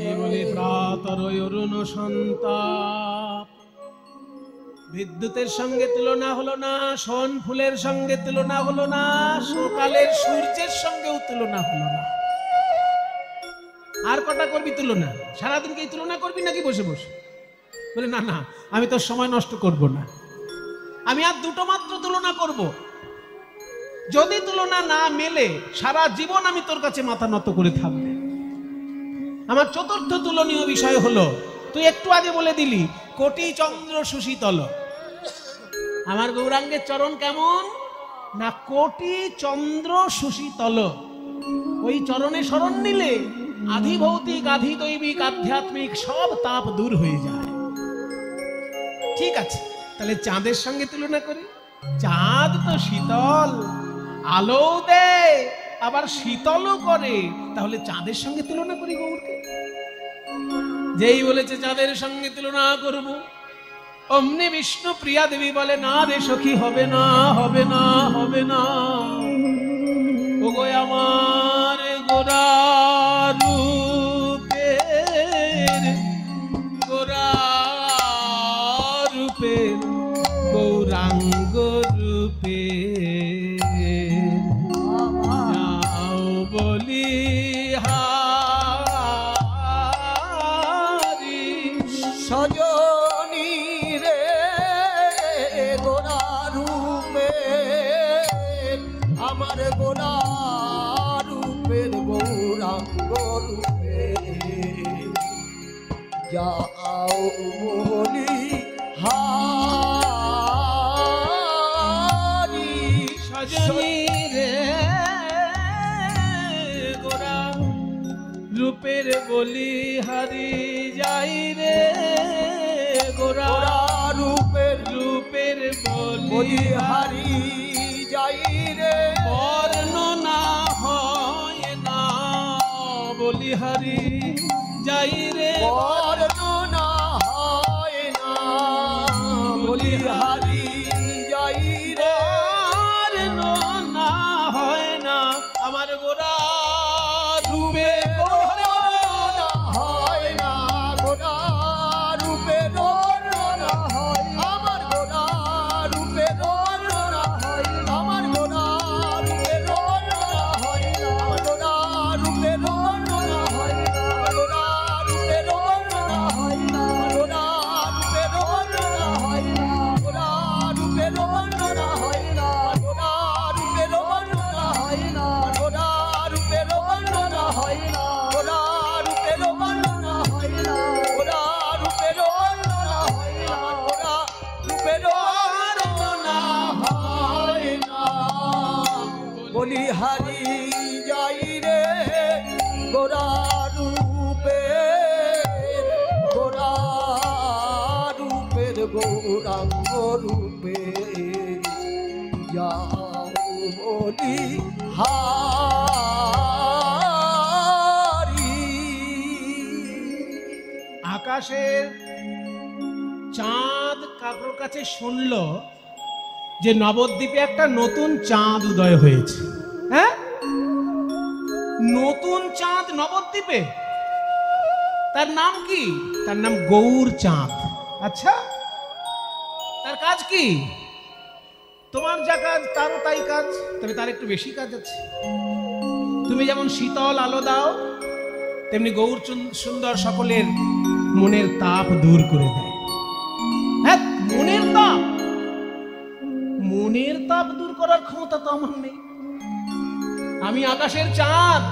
এই বলে প্রাতর অরুণ সন্তাপ, বিদ্যুতের সঙ্গে তুলনা হলো না, শোন ফুলের সঙ্গে তুলনা হলো না, সকালের সূর্যের সঙ্গেও তুলনা হলো না। আর কটা করবি তুলনা? সারাদিন কি তুলনা করবি নাকি বসে বসে? বলে না না, আমি তোর সময় নষ্ট করব না, আমি আর দুটো মাত্র তুলনা করব। যদি তুলনা না মেলে সারা জীবন আমি তোর কাছে মাথা নত করে থাকবে। আমার চতুর্থ তুলনীয় বিষয় হলো, তুই একটু আগে বলে দিলি কোটি চন্দ্র সুশীতল। আমার গৌরাঙ্গের চরণ কেমন না? কোটি চন্দ্র সুশীতল। ওই চরণে শরণ নিলে আধি ভৌতিক, আধি দৈবিক, আধ্যাত্মিক সব তাপ দূর হয়ে যায়। ঠিক আছে, তাহলে চাঁদের সঙ্গে তুলনা করি। চাঁদ তো শীতল, আলো দেয় আবার শীতলও করে, তাহলে চাঁদের সঙ্গে তুলনা করি গৌরকে। যেই বলেছে চাঁদের সঙ্গে তুলনা করব, অমনি বিষ্ণু প্রিয়া দেবী বলে না রে সখী, হবে না, হবে না, হবে না। ওগো আমার গোরা রূপের, গোরা রূপের, গৌরাঙ্গ রূপে যাও বলি হারি সজনী রে গোরা রূপে, আমার গোরা রূপের গৌরাঙ্গ রূপে যাও বলি হারি সজনী রে গোরা রূপের বলি হারি যাই রে গোরা রূপের রূপের বলি বলি হারি যাই রে বর্ণ যাই রে বর্ণনা হয় না বলিহারি যাই রে বর্ণনা হয় না আমার গোরা রূপে বর্ণনা হয় না গোরা রূপে বর্ণনা হয় আমার গোরা রূপে বর্ণনা হয় আমার গোরা রূপে বর্ণনা হয় না গোরা রূপে বর্ণনা হয় না গোরা রূপে বর্ণনা হয় না গোরা রূপে বর্ণনা হয় না গোরা রূপে বর্ণনা হয় না গোরা রূপে বর্ণনা হয় না গোরা রূপে বর্ণনা হয় না গোরা রূপে বর্ণনা হয় না গোরা রূপে বর্ণনা হয় না গোরা রূপে বর্ণনা হয় না বলিহারি যাই রে গোরা রূপে গোরা রূপের গৌরাঙ্গ রূপে যাও বলি হারি আকাশের চাঁদ কারোর কাছে শুনল যে নবদ্বীপে একটা নতুন চাঁদ উদয় হয়েছে। হ্যাঁ, নতুন চাঁদ নবদ্বীপে, তার নাম কি? তার নাম গৌর চাঁদ। আচ্ছা, তার কাজ কি? তোমার যা কাজ তারও তাই কাজ, তবে তার একটু বেশি কাজ আছে। তুমি যেমন শীতল আলো দাও, তেমনি গৌর সুন্দর সকলের মনের তাপ দূর করে দেয়। হ্যাঁ, মনের তাপ, মনের তাপ দূর করার ক্ষমতা তো আমার নেই। আমি আকাশের চাঁদ,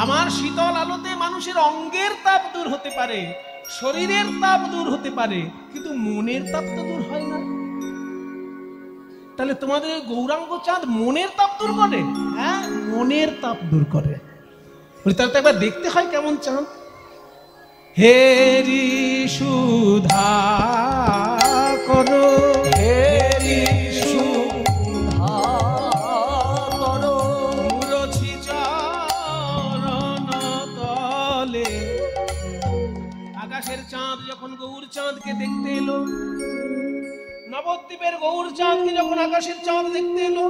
আমার শীতল আলোতে মানুষের অঙ্গের তাপ দূর হতে পারে, শরীরের তাপ দূর হতে পারে, কিন্তু মনের তাপ তো দূর হয় না। তাহলে তোমাদের গৌরাঙ্গ চাঁদ মনের তাপ দূর করে? হ্যাঁ, মনের তাপ দূর করে। তাহলে তো একবার দেখতে হয় কেমন চাঁদ। হেরি সুধা করো, হেরি সুধা করো মুরছি চরণ তলে। আকাশের চাঁদ যখন গৌর চাঁদকে দেখতে এলো, নবদ্বীপের গৌর চাঁদকে যখন আকাশের চাঁদ দেখতে এলো,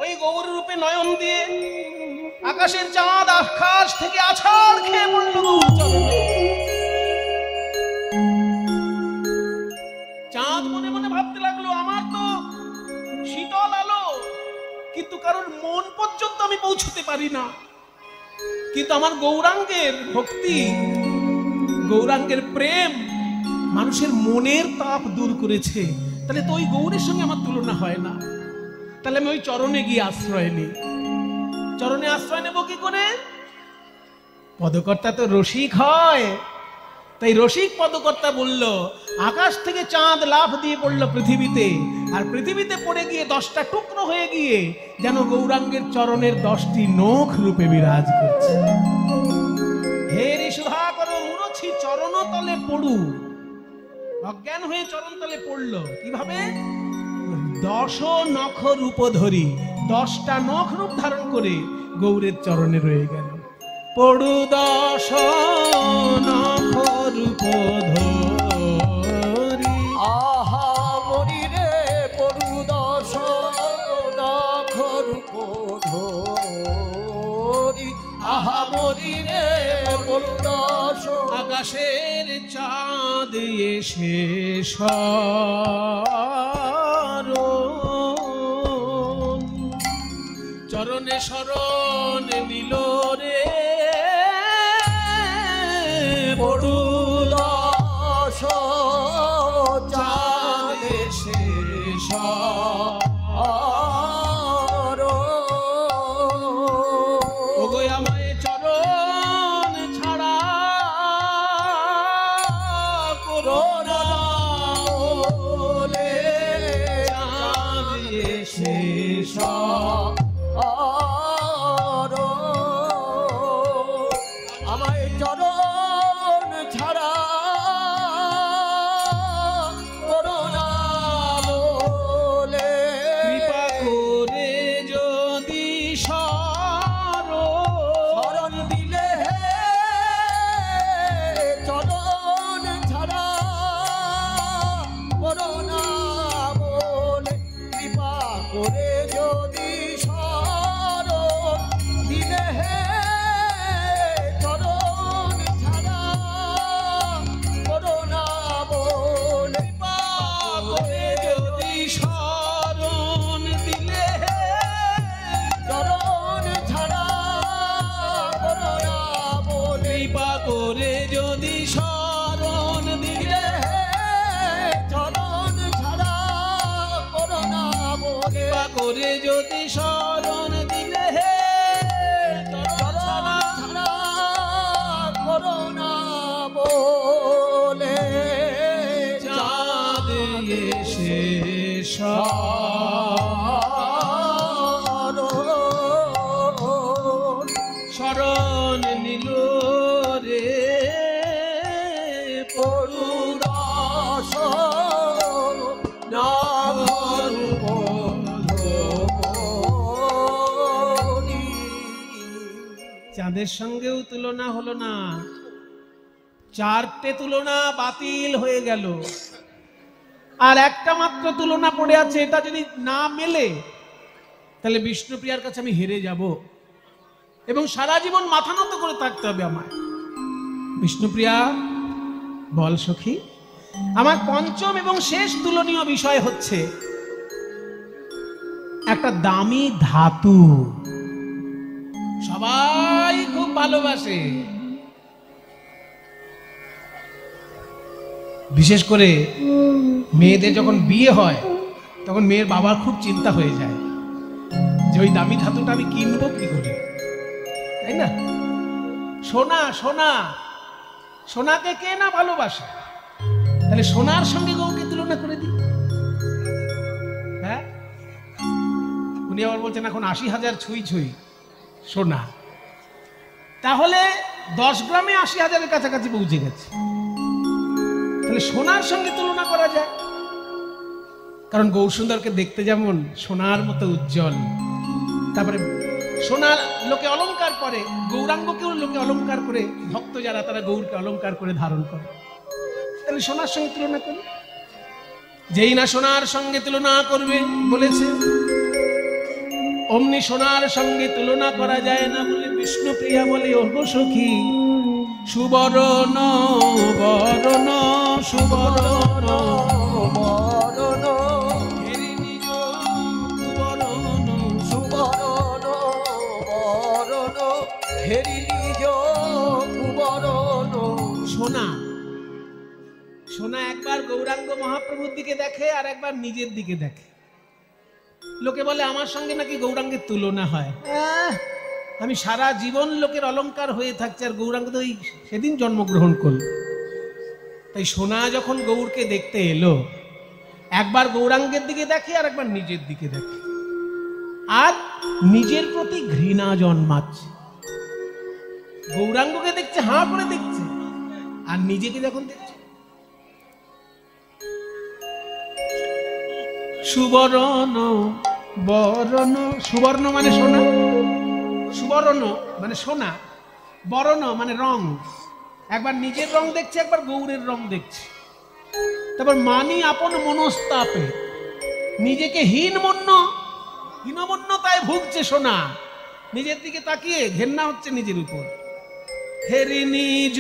ওই গৌর রূপে নয়ন দিয়ে আকাশের চাঁদ আকাশ থেকে আছাড় খেয়ে পড়ল গৌর চরণে। চাঁদ মনে মনে ভাবতে লাগলো, আমার তো শীতল আলো, কিন্তু কারোর মন পর্যন্ত আমি পৌঁছতে পারি না, কিন্তু আমার গৌরাঙ্গের ভক্তি, গৌরাঙ্গের প্রেম মানুষের মনের তাপ দূর করেছে। তাহলে তো ওই গৌরের সঙ্গে আমার তুলনা হয় না। তাহলে আমি ওই চরণে গিয়ে আশ্রয় নিই। চরণে আশ্রয় নেব কি করে? পদকর্তা তো রসিক হয়, তাই রসিক পদকর্তা বলল, আকাশ থেকে চাঁদ লাফ দিয়ে পড়লো পৃথিবীতে, আর পৃথিবীতে পড়ে গিয়ে 10টা টুকরো হয়ে গিয়ে যেন গৌরাঙ্গের চরণের 10টি নখ রূপে বিরাজ করছে। হেরি সুধা করো মুরছি চরণ তলে পড়ু। অজ্ঞান হয়ে চরণ তলে পড়লো কিভাবে? 10 নখ রূপ ধরি, 10টা নখ রূপ ধারণ করে গৌরের চরণে রয়ে গেল। পড়ু 10 নখ রূপ ধরি। আহা মরি রে পড়ু 10 নখ রূপ ধরি। আহা মরি রে পড়ু 10। আকাশের চাঁদ এসে শরণ, চরণে শরণ নিল রে পড়ু 10 চাঁদ এসে শরণ। ওগো আমায় চরণ ছাড়া করো না বলে চাঁদ এসে আমায় চরণ ছাড়া করো না বলে কৃপা করে যদি শরণ দিলে কৃপা করে যদি শরণ দিলে হে চরণ ছাড়া করোনা বলে চাঁদ এসে শরণ নিল রে পরুরাস চাঁদের সঙ্গেও তুলনা হলো না, চারটে তুলনা বাতিল হয়ে গেল, আর একটা মাত্র তুলনা পড়ে আছে। এটা যদি না মেলে তাহলে বিষ্ণুপ্রিয়ার কাছে আমি হেরে যাব এবং সারা জীবন মাথা নত করে থাকতে হবে আমায়। বিষ্ণুপ্রিয়া বল সখী, আমার পঞ্চম এবং শেষ তুলনীয় বিষয় হচ্ছে একটা দামি ধাতু সবাই খুব ভালোবাসে, বিশেষ করে মেয়েদের যখন বিয়ে হয় তখন মেয়ের বাবার খুব চিন্তা হয়ে যায় যে ওই দামি ধাতুটা আমি কিনবো কি করে, তাই না? সোনা সোনা সোনাকে কে না ভালোবাসে? তাহলে সোনার সঙ্গে গৌকে তুলনা করে দিই। হ্যাঁ, উনি আবার বলছেন এখন ৮০,০০০ ছুঁই ছুঁই সোনা, তাহলে 10 গ্রামে ৮০,০০০-এর কাছাকাছি পৌঁছে গেছে। তাহলে সোনার সঙ্গে তুলনা করা যায়, কারণ গৌরসুন্দরকে দেখতে যেমন সোনার মতো উজ্জ্বল, তারপরে সোনার লোকে অলংকার করে, গৌরাঙ্গকেও লোকে অলংকার করে, ভক্ত যারা তারা গৌরকে অলংকার করে ধারণ করে। তাহলে সোনার সঙ্গে তুলনা করি। যেই না সোনার সঙ্গে তুলনা করবে বলেছে, অমনি সোনার সঙ্গে তুলনা করা যায় না বলে বিষ্ণুপ্রিয়া বলে, ওগো সখী সুবরণ বরণ সুবরণ বরণ হেরি নিজ সুবরণ সুবরণ বরণ হেরি নিজ কুবরণ। সোনা সোনা একবার গৌরাঙ্গ মহাপ্রভুর দিকে দেখে আর একবার নিজের দিকে দেখে। লোকে বলে আমার সঙ্গে নাকি গৌরাঙ্গের তুলনা হয়। আমি সারা জীবন লোকের অলংকার হয়ে থাকছি, আর গৌরাঙ্গ তো সেদিন জন্মগ্রহণ করল। তাই সোনা যখন গৌরকে দেখতে এলো, একবার গৌরাঙ্গের দিকে দেখে আর একবার নিজের দিকে দেখে, আর নিজের প্রতি ঘৃণা জন্মাচ্ছে। গৌরাঙ্গকে দেখছে, হাঁ করে দেখছে, আর নিজেকে যখন দেখছে সুবর্ণ বরণ, সুবর্ণ মানে সোনা, সুবর্ণ মানে সোনা, বরণ মানে রং। একবার নিজের রং দেখছে, একবার গৌরের রং দেখছে। তারপর মানি আপন মনস্তাপে, নিজেকে হীনমন্যতায় ভুগছে সোনা, নিজের দিকে তাকিয়ে ঘেন্না হচ্ছে নিজের উপর। হেরি নিজ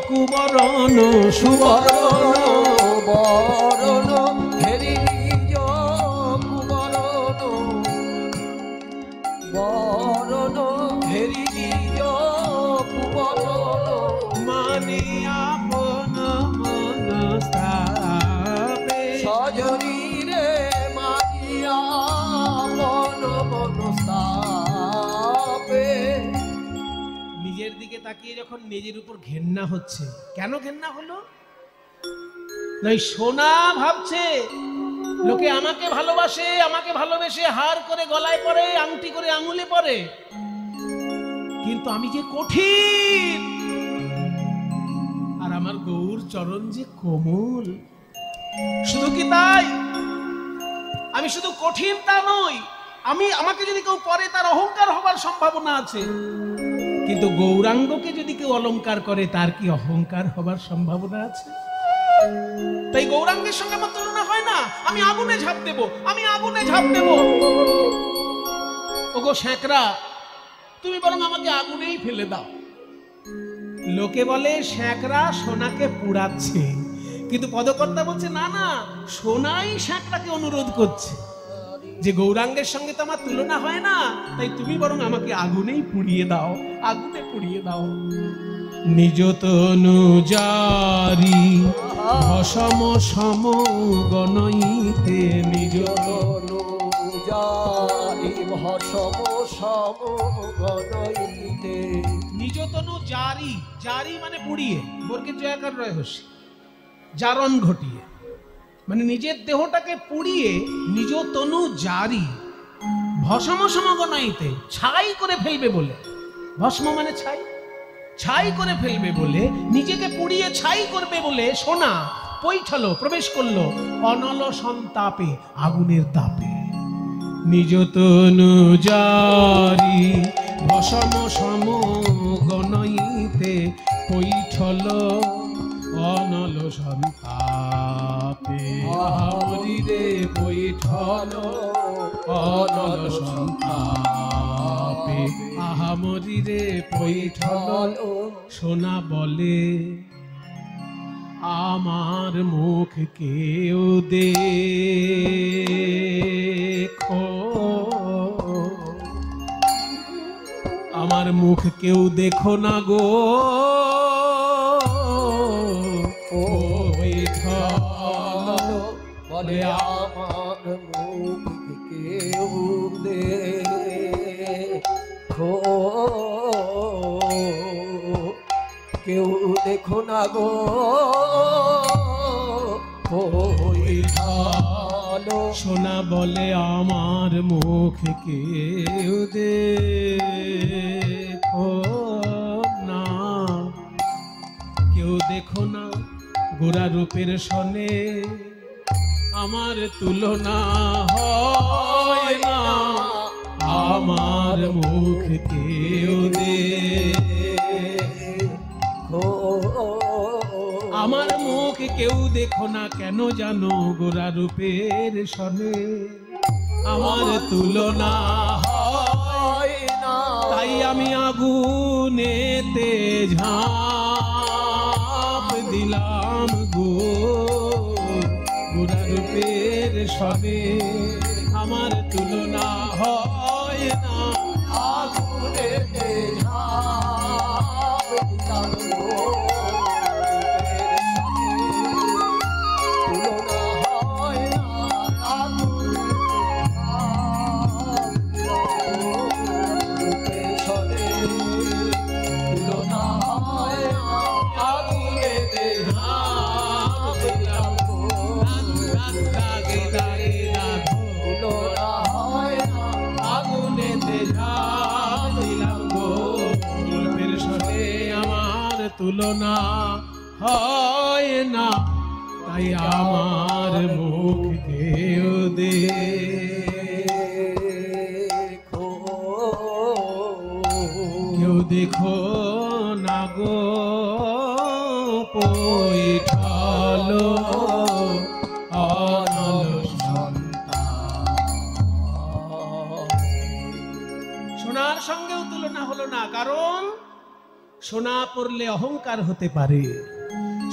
কুবরণ সুবরণ বরণ হেরি নিজ কুবরণ বরণ হেরি নিজ কুবরণ মানি আপন মনস্তাপে সজনী রে মানিয়া মন মনস্তাপে। নিজের দিকে তাকিয়ে যখন নিজের উপর ঘেন্না হচ্ছে, কেন ঘেন্না হলো? নয় সোনা ভাবছে লোকে আমাকে ভালোবাসে, আমাকে ভালোবেসে হার করে গলায় পরে, আংটি করে আঙুলে পরে, কিন্তু আমি যে কঠিন, আর আমার গৌর চরণ যে কোমল। শুধু কি তাই? আমি শুধু কঠিন তা নই, আমাকে যদি কেউ পরে তার অহংকার হবার সম্ভাবনা আছে, কিন্তু গৌরাঙ্গকে যদি কেউ অলংকার করে তার কি অহংকার হবার সম্ভাবনা আছে? তাই গৌরাঙ্গের সঙ্গে আমার তুলনা হয় না। আমি আগুনে ঝাঁপ দেব, আমি আগুনে ঝাঁপ দেব। ওগো শ্যাকরা, তুমি বরং আমাকে আগুনেই ফেলে দাও। লোকে বলে শ্যাকরা সোনাকে পুড়াচ্ছে, কিন্তু পদকর্তা বলছে না না, সোনাই শ্যাকরাকে অনুরোধ করছে যে গৌরাঙ্গের সঙ্গে তো আমার তুলনা হয় না, তাই তুমি বরং আমাকে আগুনেই পুড়িয়ে দাও, আগুনে পুড়িয়ে দাও। নিজ তনু জারি ভসম সম গণইতে নিজ তনু ভসম সম গণইতে নিজ তনু জারি, জারি মানে পুড়িয়ে, বর্গের জয়াকার রয় হসি, জারণ ঘটিয়ে, মানে নিজের দেহটাকে পুড়িয়ে নিজ তনু জারি ভসম সমগণইতে ছাই করে ফেলবে বলে, ভস্ম মানে ছাই, ছাই করে ফেলবে বলে, নিজেকে পুড়িয়ে ছাই করবে বলে সোনা পৈঠল প্রবেশ করলো অনল সন্তাপে, আগুনের তাপে। নিজ তনু জারি ভসম সমগণইতে পৈঠল অনল সন্তাপে, হরিরে পৈঠল অনল সন্তাপে, আহামরিরে পৈঠল। সোনা বলে আমার মুখ কেউ দেখো, আমার মুখ কেউ দেখো না গো, বলে আমার মুখ কেউ দেখো, কেউ দেখো না গো, সোনা বলে আমার মুখ কেউ দেখো না, কেউ দেখো না, গোরা রূপের সনে আমার তুলনা হয় না, আমার মুখ কেউ দেখো, আমার মুখ কেউ দেখো না, কেন জানো গোরা রূপের সনে আমার তুলনা হয় না, তাই আমি আগুনেতে ঝাঁপ দিলাম গো, গোরা রূপের সনে আমার তুলনা হয় না, আগুনেতে ঝাঁপ দিলাম গো, তুলনা হয় না, আগুনেতে সনে তুলনা হয় না, আগুনেতে ঝাঁপ দিলাম গো, তুলনা হয় না, আগুনেতে ঝাঁপ দিলাম গো, রূপের সনে আমার তুলনা হয় না, তাই আমার মুখ কেউ দেখো, কেউ দেখো না গো, পৈঠল অনল সোনার সঙ্গেও তুলনা হলো না, কারণ সোনা পড়লে অহংকার হতে পারে,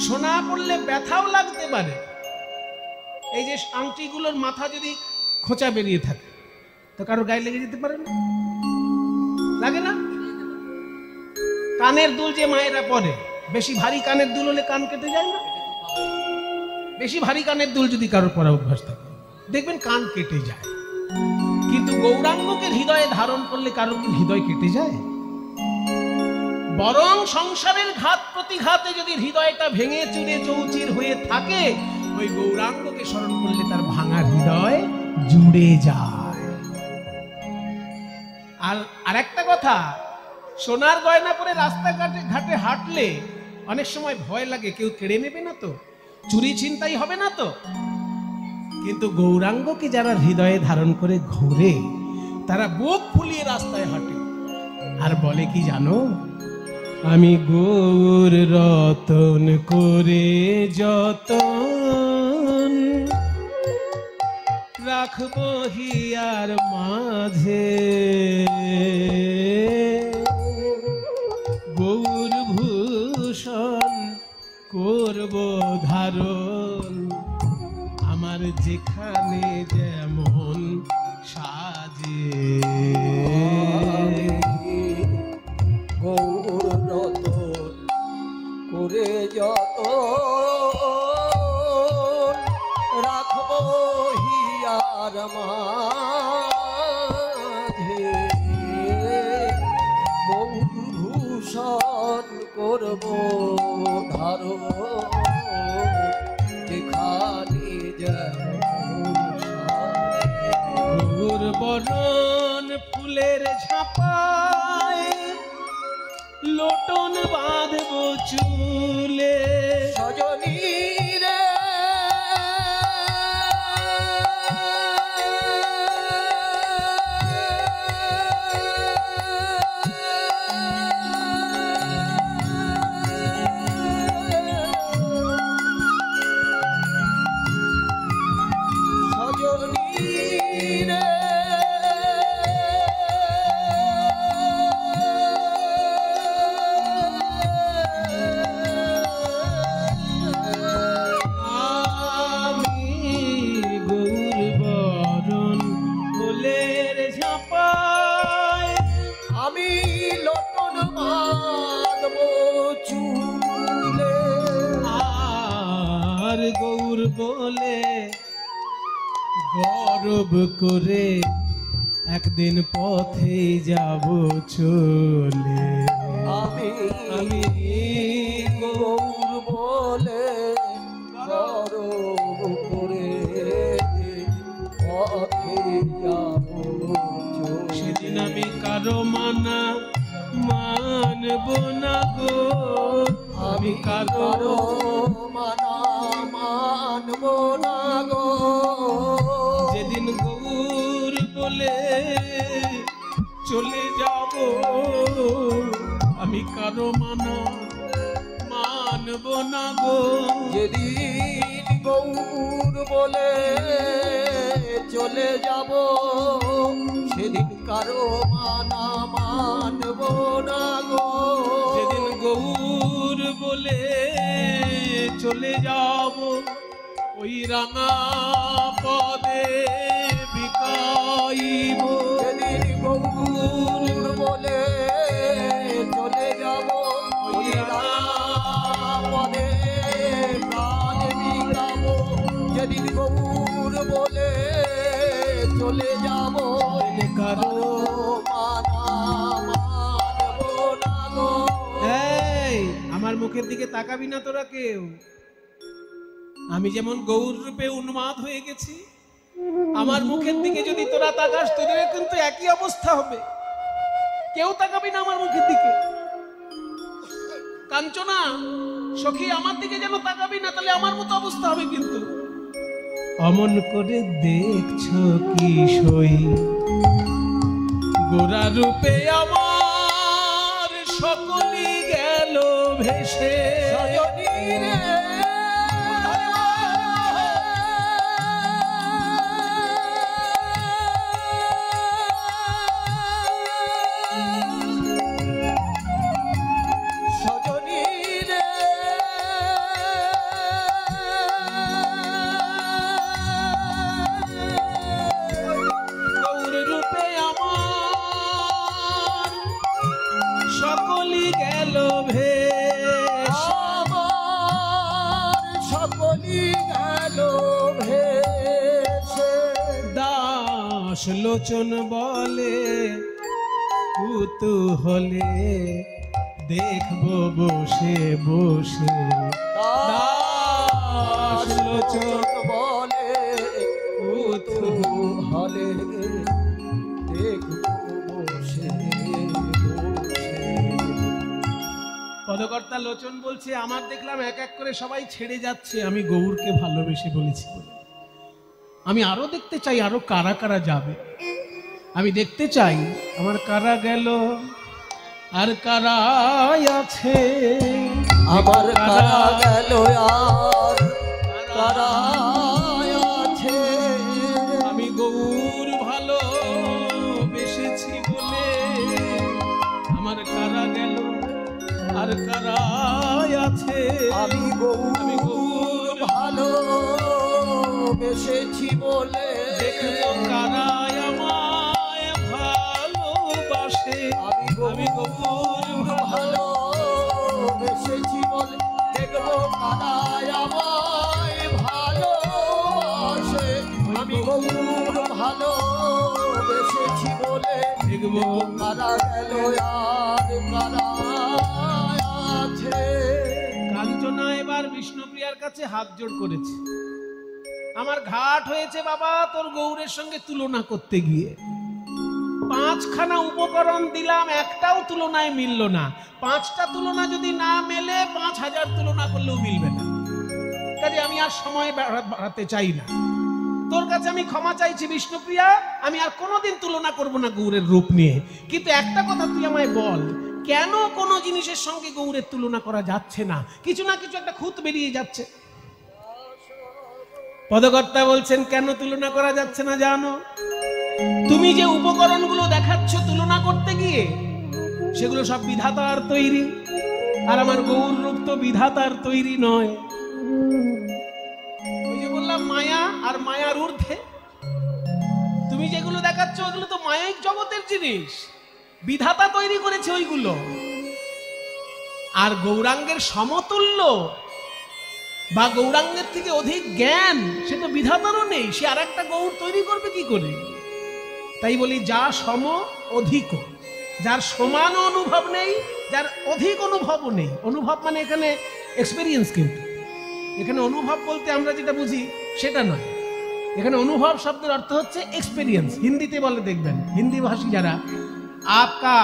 সোনা পড়লে ব্যথাও লাগতে পারে। এই যে আংটিগুলোর মাথা যদি খোঁচা বেরিয়ে থাকে তো কারো গায়ে লেগে যেতে পারে না, লাগে না? কানের দুল যে মায়েরা পরে, বেশি ভারী কানের দুল হলে কান কেটে যায় না? বেশি ভারী কানের দুল যদি কারোর পরা অভ্যাস থাকে দেখবেন কান কেটে যায়, কিন্তু গৌরাঙ্গকে হৃদয়ে ধারণ করলে কারোর কি হৃদয় কেটে যায়? বরং সংসারের ঘাত প্রতিঘাতে যদি হৃদয়টা ভেঙে চুরে চৌচির হয়ে থাকে, ওই গৌরাঙ্গকে স্মরণ করলে তার ভাঙা হৃদয় জুড়ে যায়। আর একটা কথা, সোনার গয়না পরে রাস্তাঘাটে ঘাটে হাঁটলে অনেক সময় ভয় লাগে, কেউ কেড়ে নেবে না তো, চুরি ছিনতাই হবে না তো। কিন্তু গৌরাঙ্গকে যারা হৃদয়ে ধারণ করে ঘোরে, তারা বুক ফুলিয়ে রাস্তায় হাঁটে আর বলে কি জানো, আমি গৌর রতন করে যতন রাখবো হিয়ার মাঝে, গৌর ভূষণ করব ধারণ, আমার যেখানে যেমন সাজে, গৌর রতন করে যত রাখবো হিয়ার মাঝে, করব ধারো যেখানে গৌর বরণ ফুলের ঝাপায় লোটন বাঁধব চুলে সজনী রে গৌর বলে গৌরব করে একদিন পথে যাব চলে আমি গৌর বলে গৌরব করে পথে যাব সেদিন আমি কারো মানা মানব না গো আমি কারো মানা মানব না গো যেদিন গৌর বলে চলে যাব আমি কারো মানা মানব না গো যেদিন গৌর বলে চলে যাব সেদিন কারো মানা মানব না গো যেদিন গৌর বলে চলে যাব ওই রাঙা পদে বিকাইব যেদিন গৌর বলে চলে যাব ওই পদে প্রাণ বিকাব যেদিন গৌর বলে চলে যাব কারো মানা মানব না গো এই আমার মুখের দিকে তাকাবি না তোরা কেউ আমি যেমন গৌর রূপে উন্মাদ হয়ে গেছি আমার মুখের দিকে যদি তোরা তাকাস তোদের কিন্তু একই অবস্থা হবে কেউ তাকাবি না আমার মুখের দিকে কাঞ্চনা সখী আমার দিকে যেন তাকাবি না তাহলে আমার মতো অবস্থা হবে কিন্তু অমন করে দেখছো কি সই গোরা রূপে আমার সকলই গেল ভেসে সজনী রে সজনী রে গৌর রূপে আমার সকলই গেল ভেসে আমার সকলই গেল ভেসে দাস লোচন বলে কুতূহলে দেখবো বসে বসে দাস লোচন বলে কুতূহলে দেখব বসে বসে পদকর্তা লোচন বলছে আমার দেখলাম এক এক করে সবাই ছেড়ে যাচ্ছে আমি গৌরকে ভালোবেসে বলেছি বলে আমি আরো দেখতে চাই আরো কারা কারা যাবে আমি দেখতে চাই আমার কারা গেল আর কারা আছে আমার কারা গেল আর কারা আছে আমি গৌর ভালো বেসেছি বলে আমার কারা গেল আর কারা আছে আমি গৌর ভালো বেসেছি বলে দেখবো কারা আমায় ভালোবাসে আমি গৌর ভালো বেসেছি বলে দেখবো কারা আমায় ভালোবাসে আমি গৌর ভালো বেসেছি বলে দেখবো কারা গেল আর কারা আছে আমার বিষ্ণুপ্রিয়ার কাছে হাত জোড় করেছে। আমার ঘাট হয়েছে বাবা তোর গৌরের সঙ্গে তুলনা করতে গিয়ে। 5খানা উপকরণ দিলাম, একটাও তুলনায় মিলল না। 5টা তুলনা যদি না মেলে 5000 তুলনা করলেও মিলবে না। কাজে আমি আর সময় বাড়াতে চাই না। তোর কাছে আমি ক্ষমা চাইছি বিষ্ণুপ্রিয়া, আমি আর কোনোদিন তুলনা করব না গৌরের রূপ নিয়ে। কিন্তু একটা কথা তুই আমায় বল, কেন কোনো জিনিসের সঙ্গে গৌরের তুলনা করা যাচ্ছে না? কিছু না কিছু একটা খুঁত বেরিয়ে যাচ্ছে। পদকর্তা বলছেন কেন তুলনা করা যাচ্ছে না জানো? তুমি যে উপকরণগুলো দেখাচ্ছ তুলনা করতে গিয়ে, সেগুলো সব বিধাতার তৈরি, আর আমার গৌর রূপ তো বিধাতার তৈরি নয়। ওই যে বললাম মায়া আর মায়ার ঊর্ধ্বে। তুমি যেগুলো দেখাচ্ছ ওগুলো তো মায়াইক জগতের জিনিস, বিধাতা তৈরি করেছে ওইগুলো। আর গৌরাঙ্গের সমতুল্য বা গৌরাঙ্গের থেকে অধিক জ্ঞান সে তো বিধাতারও নেই, সে আর একটা গৌর তৈরি করবে কি করে? তাই বলি যা সম অধিক, যার সমান অনুভব নেই, যার অধিক অনুভবও নেই। অনুভব মানে এখানে এক্সপেরিয়েন্স, কিন্তু এখানে অনুভব বলতে আমরা যেটা বুঝি সেটা নয়। এখানে অনুভব শব্দের অর্থ হচ্ছে এক্সপেরিয়েন্স। হিন্দিতে বলে দেখবেন, হিন্দি ভাষী যারা, আপকা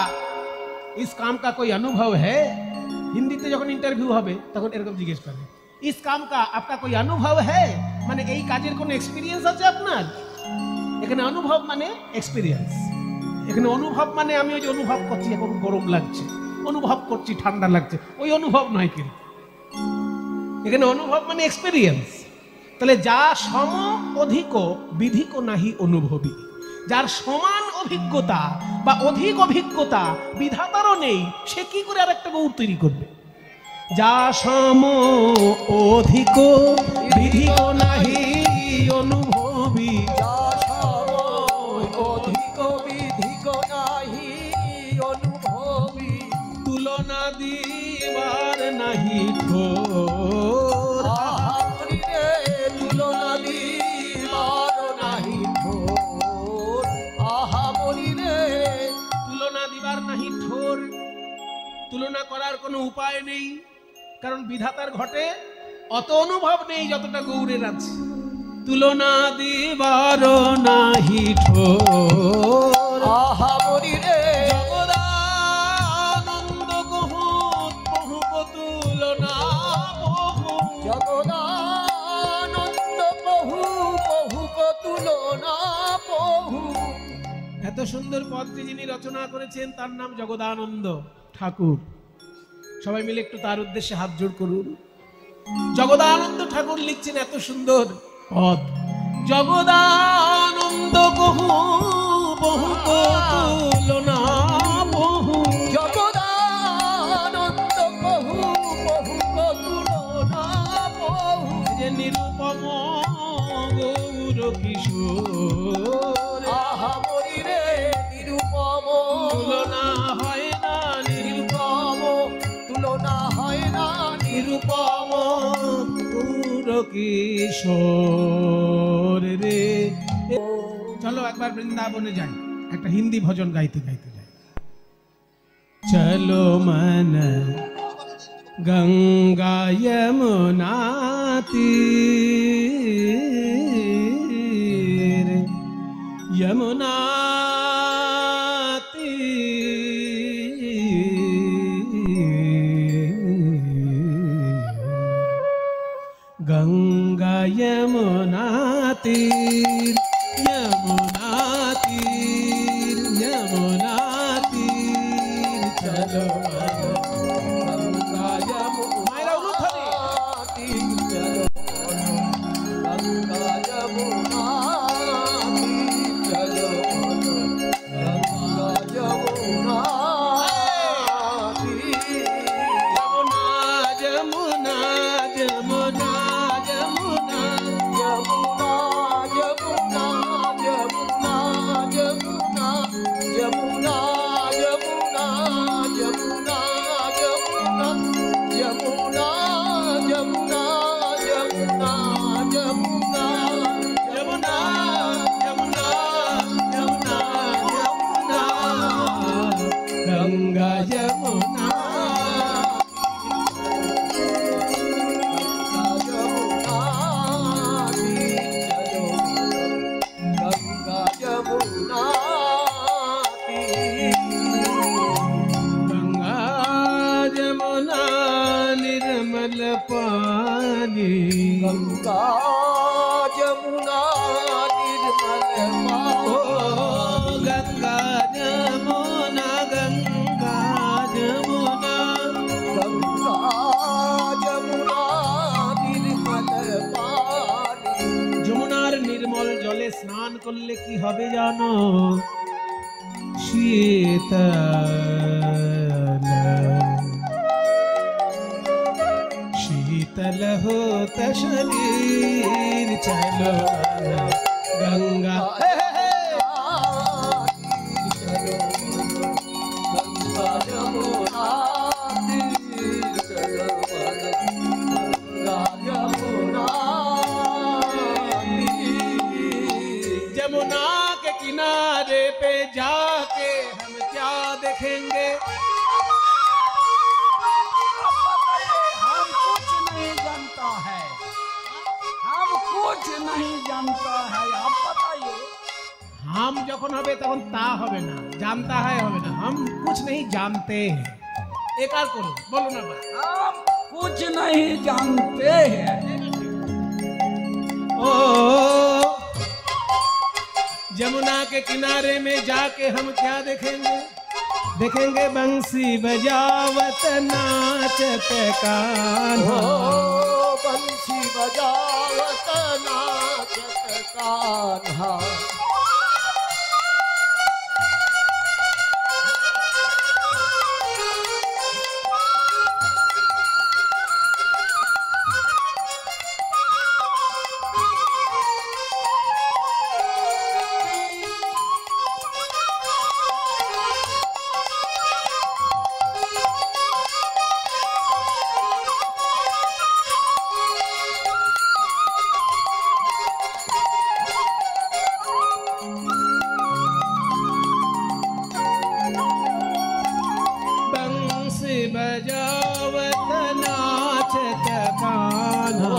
ইস কাম কা কোই অনুভব হ্যায়। হিন্দিতে যখন ইন্টারভিউ হবে তখন এরকম জিজ্ঞেস করে, ইস কাম কা আপকা কোই অনুভব হ্যায়, মানে এই কাজের কোনো এক্সপেরিয়েন্স আছে আপনার? এখানে অনুভব মানে এক্সপেরিয়েন্স। এখানে অনুভব মানে আমি ওই যে অনুভব করছি এখন গরম লাগছে, অনুভব করছি ঠান্ডা লাগছে, ওই অনুভব নয়। কিন্তু এখানে অনুভব মানে এক্সপেরিয়েন্স। তাহলে যা সম অধিক বিধিক নাহি অনুভবী, যার সমান অভিজ্ঞতা বা অধিক অভিজ্ঞতা বিধাতারও নেই, সে কি করে আর একটা গৌর তৈরি করবে? যা সম অধিক বিধিক নাহি অনুভবী, যা সম অধিক বিধিক নাহি অনুভবী, তুলনা দিবার নাহি ঠোর। আহামরি রে তুলনা দিবার নাহি ঠোর, আহামরি রে তুলনা দিবার নাহি ঠোর। তুলনা করার কোনো উপায় নেই, কারণ বিধাতার ঘটে অত অনুভব নেই যতটা গৌরের আছে। তুলনা দিবার নাহি ঠোর, আহামরি রে জগদানন্দ কহুত বহু তুলনা বহু। জগদানন্দ বহু বহু তুলনা বহু। এত সুন্দর পদটি যিনি রচনা করেছেন তার নাম জগদানন্দ ঠাকুর। সবাই মিলে একটু তার উদ্দেশ্যে হাত জোড় করুন। জগদানন্দ ঠাকুর লিখছেন এত সুন্দর পদ, জগদানন্দ বহু বহু তুলনা বহু। জগদানন্দ বহু বহু তুলনা বহু। যে নিরুপম গৌর কিশোর, আহামরি রে নিরুপম তুলনা হয় না নিরুপম, তুলনা হয় না নিরুপম গৌর কিশোর রে। চলো একবার বৃন্দাবনে যাই, একটা হিন্দি ভজন গাইতে গাইতে যাই। চলো মন গঙ্গা যমুনা তীর, যমুনা গঙ্গা যমুনা তীর, যমুনা তীর, যমুনা তীর। চলো গঙ্গা যমুনা, মায়েরা উলুধ্বনি। গঙ্গা যমুনা চলো, গঙ্গা যমুনা যমুনা যমুনা যমুনা যমুনা যমুনা যমুনা शीतल शीतल होता शरीर चलो गंगा जमुना के किनारे पे जाके हम क्या देखेंगे? हम कुछ नहीं जानता है, हम कुछ नहीं जानता है, आप बताइए। हम যখন হবে তখন তা হবে না, জানতা হয় হবে না, हम कुछ नहीं जानते हैं। एक और करो, बोलो ना भाई। हम कुछ नहीं जानते हैं। ओ जमुना के किनारे में जाके हम क्या देखेंगे? देखेंगे बंसी बजावत नाचत कान्हा। बंसी बजावत नाचत कान्हा। बजावत नाचत कान्हा।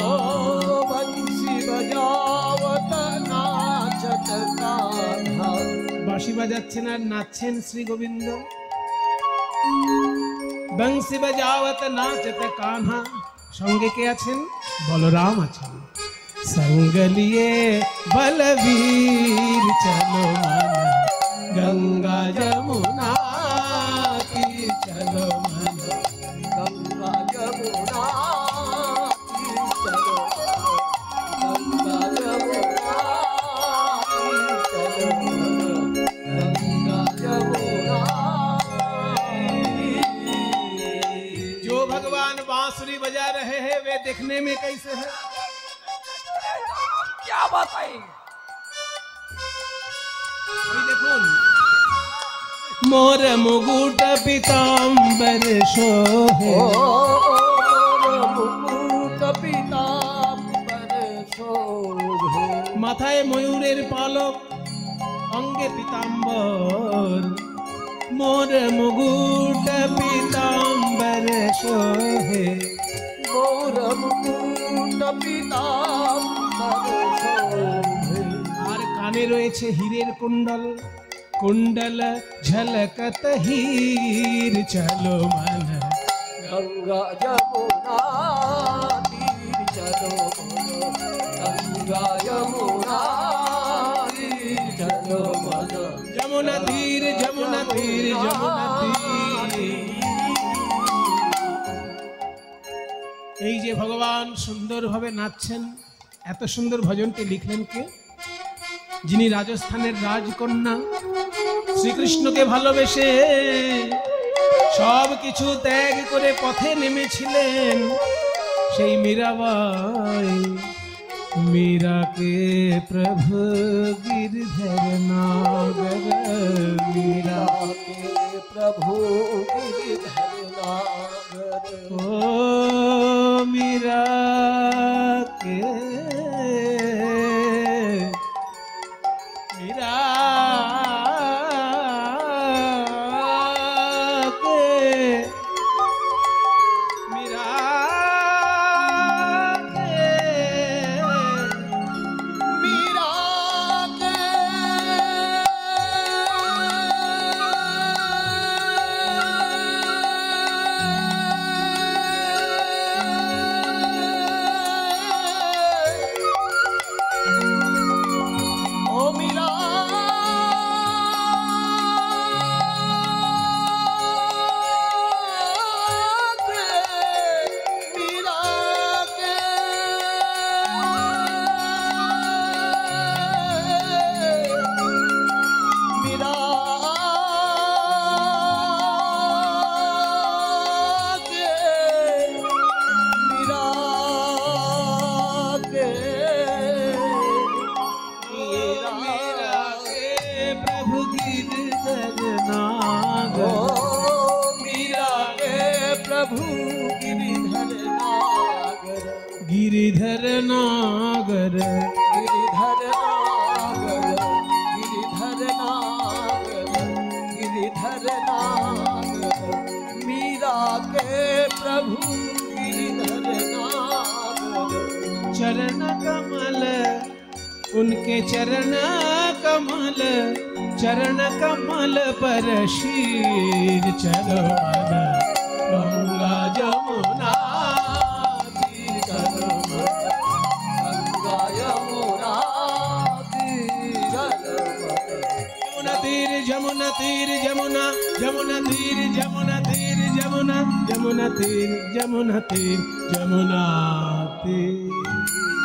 बंसी बजावत नाचत कान्हा। বাঁশি বাজাচ্ছেন আর নাচছেন শ্রী গোবিন্দ। বংশী বাজাওয়াত নাচত কাन्हा। সঙ্গে কে আছেন? বলরাম আছেন। সঙ্গ লিয়ে বলবীর চলো মন গঙ্গা যমুনা কি চলো মন। गंगा यमुना की चलो, गंगा यमुना की चलो, गंगा यमुना की। जो भगवान बांसुरी बजा रहे हैं वे देखने में कैसे है? क्या बताएं? ওই দেখুন মোর মুকুট পীতাম্বর শোহে। মুকুট পীতাম্বর শোভে। মাথায় ময়ূরের পালক অঙ্গে পীতাম্বর। মোর মুকুট পীতাম্বর শোহে। মোর মুকুট পীতাম্বর শোভে। আর কানে রয়েছে হীরের কুণ্ডল। কুণ্ডল ঝলকত হীর চলো মন। गंगा यमुना तीर चलो बोलो, गंगा यमुना तीर चलो बोलो। যমুনা তীর যমুনা তীর যমুনা তীর। এই যে ভগবান সুন্দরভাবে নাচছেন, এত সুন্দর ভজনটি লিখলেন কে? যিনি রাজস্থানের রাজকন্যা শ্রীকৃষ্ণকে ভালোবেসে সব কিছু ত্যাগ করে পথে নেমেছিলেন, সেই মীরাবাই। मीरा के प्रभु गिरधर नागर। मीरा के प्रभु गिरधर नागर। ओ मीरा के मीरा के मीरा मीरा के प्रभु गिरधर ओ नागर मीरा के प्रभु गिरिधर नागर गिरिधर नागर गिरिधर नागर गिरिधर नागर गिरिधर नागर मीरा के प्रभु गिरिधर नागर चरण कमल उनके चरण कमल पर शीर चलो मन गंगा जमुना तीर चलो मन गंगा यमुना तीर यमुना तीर यमुना तीर यमुना यमुना तीर यमुना तीर यमुना यमुना तीर यमुना तीर यमुना तीर